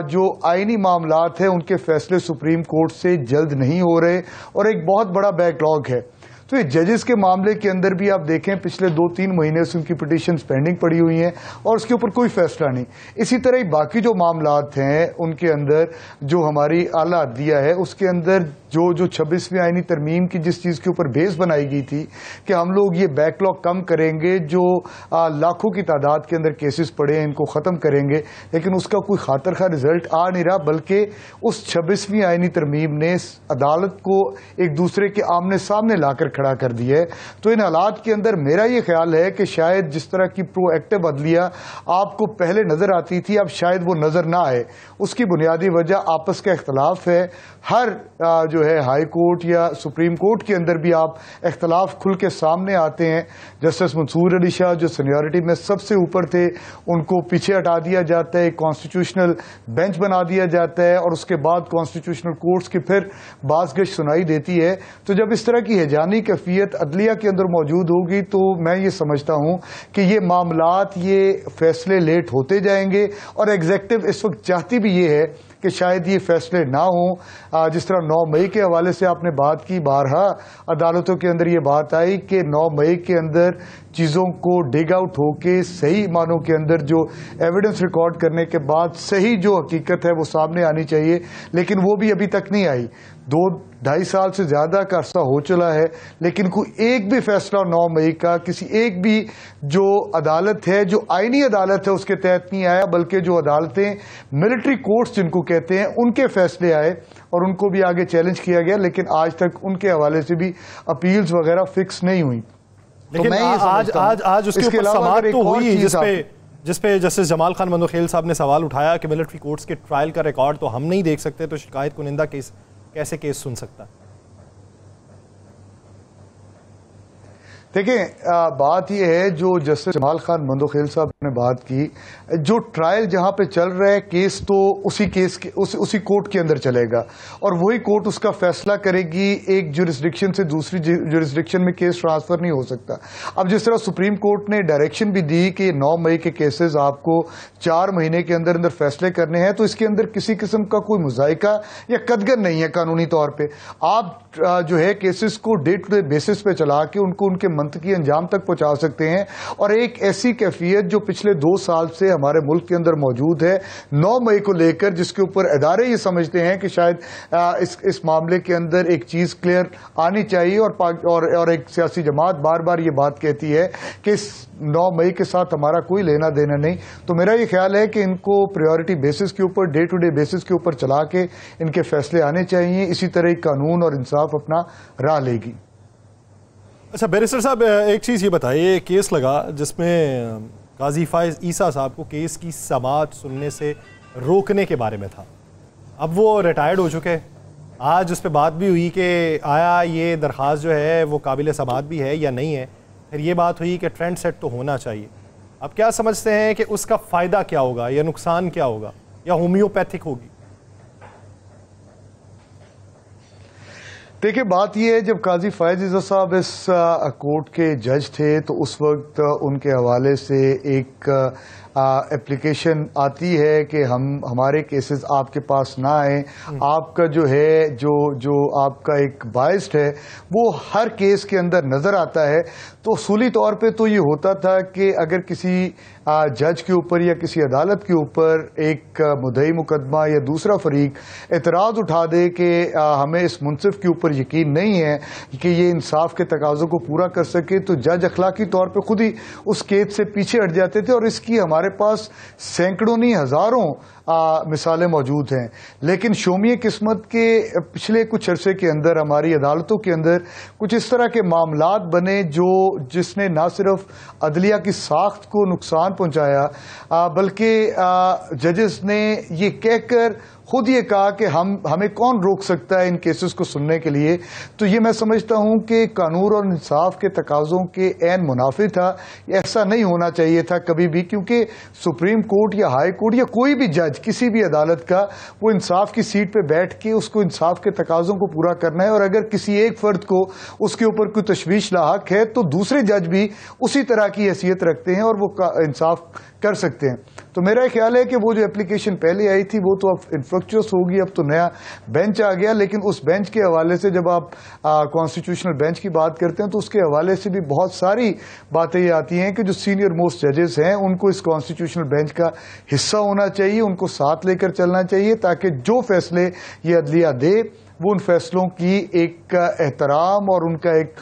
Speaker 5: जो आईनी मामलात हैं उनके फैसले सुप्रीम कोर्ट से जल्द नहीं हो रहे और एक बहुत बड़ा बैकलॉग है। तो ये जजेस के मामले के अंदर भी आप देखें पिछले 2-3 महीने से उनकी पिटीशन पेंडिंग पड़ी हुई हैं और उसके ऊपर कोई फैसला नहीं। इसी तरह ही बाकी जो मामलात हैं उनके अंदर जो हमारी आला अदलिया है उसके अंदर जो 26वीं आइनी तरमीम की जिस चीज़ के ऊपर बेस बनाई गई थी कि हम लोग ये बैकलॉग कम करेंगे, जो लाखों की तादाद के अंदर केसेस पड़े हैं इनको ख़त्म करेंगे, लेकिन उसका कोई खातर खा रिजल्ट आ नहीं रहा। बल्कि उस 26वीं आइनी तरमीम ने अदालत को एक दूसरे के आमने सामने लाकर खड़ा कर दिया है। तो इन हालात के अंदर मेरा ये ख्याल है कि शायद जिस तरह की प्रोएक्टिव अदलिया आपको पहले नजर आती थी अब शायद वो नजर ना आए। उसकी बुनियादी वजह आपस का इख्तलाफ है। हर जो है हाई कोर्ट या सुप्रीम कोर्ट के अंदर भी आप इख्तलाफ खुल के सामने आते हैं। जस्टिस मंसूर अली शाह जो सीनियरिटी में सबसे ऊपर थे उनको पीछे हटा दिया जाता है, कॉन्स्टिट्यूशनल बेंच बना दिया जाता है और उसके बाद कॉन्स्टिट्यूशनल कोर्ट्स की फिर बाज़गश सुनाई देती है। तो जब इस तरह की हिजानी कैफियत अदलिया के अंदर मौजूद होगी तो मैं ये समझता हूं कि ये मामलात ये फैसले लेट होते जाएंगे और एग्जेक्टिव इस वक्त चाहती भी ये है कि शायद ये फैसले ना हों। जिस तरह 9 मई के हवाले से आपने बात की, बारहा अदालतों के अंदर ये बात आई कि 9 मई के अंदर चीज़ों को डिग आउट होके सही मानों के अंदर जो एविडेंस रिकॉर्ड करने के बाद सही जो हकीकत है वो सामने आनी चाहिए, लेकिन वो भी अभी तक नहीं आई। 2-2.5 साल से ज़्यादा का अरसा हो चला है लेकिन कोई एक भी फैसला 9 मई का किसी एक भी जो अदालत है जो आईनी अदालत है उसके तहत नहीं आया, बल्कि जो अदालतें मिलिट्री कोर्ट्स जिनको कहते हैं उनके फैसले आए और उनको भी आगे चैलेंज किया गया, लेकिन आज तक उनके हवाले से भी अपील्स वगैरह फिक्स नहीं हुई।
Speaker 1: लेकिन तो आज उसके ऊपर समाअत तो हुई जिसपे जस्टिस जमाल खान मंदोखेल साहब ने सवाल उठाया कि मिलिट्री कोर्ट्स के ट्रायल का रिकॉर्ड तो हम नहीं देख सकते, तो शिकायत कुनिंदा केस कैसे केस सुन सकता है?
Speaker 5: देखिए बात यह है जो जस्टिस जमाल खान मंदोखेल साहब ने बात की, जो ट्रायल जहां पे चल रहा है केस तो उसी केस के उसी कोर्ट के अंदर चलेगा और वही कोर्ट उसका फैसला करेगी। एक जुरिस्डिक्शन से दूसरी जुरिस्डिक्शन में केस ट्रांसफर नहीं हो सकता। अब जिस तरह सुप्रीम कोर्ट ने डायरेक्शन भी दी कि 9 मई के केसेस आपको 4 महीने के अंदर अंदर फैसले करने हैं, तो इसके अंदर किसी किस्म का कोई मुजायका या कदगर नहीं है कानूनी तौर पर। आप जो है केसेस को डे टू डे बेसिस पे चला के उनको उनके मंतकी अंजाम तक पहुंचा सकते हैं। और एक ऐसी कैफियत जो पिछले 2 साल से हमारे मुल्क के अंदर मौजूद है 9 मई को लेकर, जिसके ऊपर इदारे ये समझते हैं कि शायद इस मामले के अंदर एक चीज क्लियर आनी चाहिए और एक सियासी जमात बार बार ये बात कहती है कि इस 9 मई के साथ हमारा कोई लेना देना नहीं। तो मेरा ये ख्याल है कि इनको प्रायोरिटी बेसिस के ऊपर डे टू डे बेसिस के ऊपर चला के इनके फैसले आने चाहिए। इसी तरह कानून और इंसाफ अपना राह लेगी।
Speaker 1: अच्छा बैरिस्टर साहब, एक चीज़ ये बताइए, केस लगा जिसमें काजी फाइज ईसा साहब को केस की समाअत सुनने से रोकने के बारे में था। अब वो रिटायर्ड हो चुके, आज उस पर बात भी हुई कि आया ये दरख्वास्त जो है वो काबिल समाअत भी है या नहीं है। फिर ये बात हुई कि ट्रेंड सेट तो होना चाहिए। अब क्या समझते हैं कि उसका फ़ायदा क्या होगा या नुकसान क्या होगा या होम्योपैथिक होगी?
Speaker 5: देखिए, बात यह है, जब काजी फ़ायज़ इज़्ज़त साहब इस कोर्ट के जज थे तो उस वक्त उनके हवाले से एक एप्लीकेशन आती है कि हमारे केसेस आपके पास ना आए। आपका जो है जो आपका एक बायस्ड है वो हर केस के अंदर नज़र आता है। तो उसूली तौर पे तो ये होता था कि अगर किसी जज के ऊपर या किसी अदालत के ऊपर एक मुद्दई मुकदमा या दूसरा फरीक एतराज़ उठा दे कि हमें इस मुंसिफ के ऊपर यकीन नहीं है कि ये इंसाफ के तकाज़ों को पूरा कर सके, तो जज अखलाकी तौर पे खुद ही उस केस से पीछे हट जाते थे। और इसकी हमारे पास सैकड़ों नहीं हज़ारों मिसालें मौजूद हैं। लेकिन शोमिये किस्मत के पिछले कुछ अरसे के अंदर हमारी अदालतों के अंदर कुछ इस तरह के मामलात बने जिसने ना सिर्फ अदलिया की साख्त को नुकसान पहुंचाया बल्कि जजेस ने ये कहकर खुद ये कहा कि हमें कौन रोक सकता है इन केसेस को सुनने के लिए। तो ये मैं समझता हूं कि कानून और इंसाफ के तकाज़ों के ऐन मुनाफी था। ऐसा नहीं होना चाहिए था कभी भी, क्योंकि सुप्रीम कोर्ट या हाई कोर्ट या कोई भी जज किसी भी अदालत का वो इंसाफ की सीट पे बैठ के उसको इंसाफ के तकाज़ों को पूरा करना है। और अगर किसी एक फर्द को उसके ऊपर कोई तशवीश लाहक है तो दूसरे जज भी उसी तरह की हैसियत रखते हैं और वो इंसाफ कर सकते हैं। तो मेरा ख्याल है कि वो जो एप्लीकेशन पहले आई थी वो तो अब इन्फ्रुक्चुअस होगी, अब तो नया बेंच आ गया। लेकिन उस बेंच के हवाले से जब आप कॉन्स्टिट्यूशनल बेंच की बात करते हैं तो उसके हवाले से भी बहुत सारी बातें ये आती हैं कि जो सीनियर मोस्ट जजेस हैं उनको इस कॉन्स्टिट्यूशनल बेंच का हिस्सा होना चाहिए, उनको साथ लेकर चलना चाहिए, ताकि जो फैसले ये अदलिया दे वो उन फैसलों की एक एहतराम और उनका एक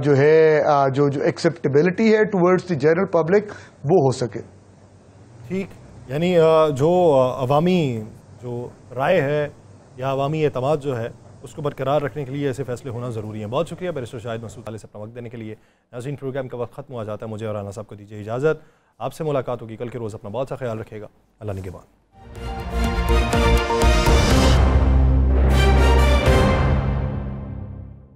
Speaker 5: जो है जो एक्सेप्टेबिलिटी है टुवर्ड्स द जनरल पब्लिक वो हो सके।
Speaker 1: ठीक, यानी जो अवामी जो राय है या अवामी एतमाद जो है उसको बरकरार रखने के लिए ऐसे फैसले होना ज़रूरी है। बहुत शुक्रिया बैरिस्टर शाहिद मसूद आले से अपना वक्त देने के लिए। नाज़रीन, प्रोग्राम का वक्त ख़त्म हो जाता है। मुझे और राना साहब को दीजिए इजाज़त। आपसे मुलाकात होगी कल के रोज़। अपना बहुत सा ख्याल रखिएगा। अल्लाह निगहबान।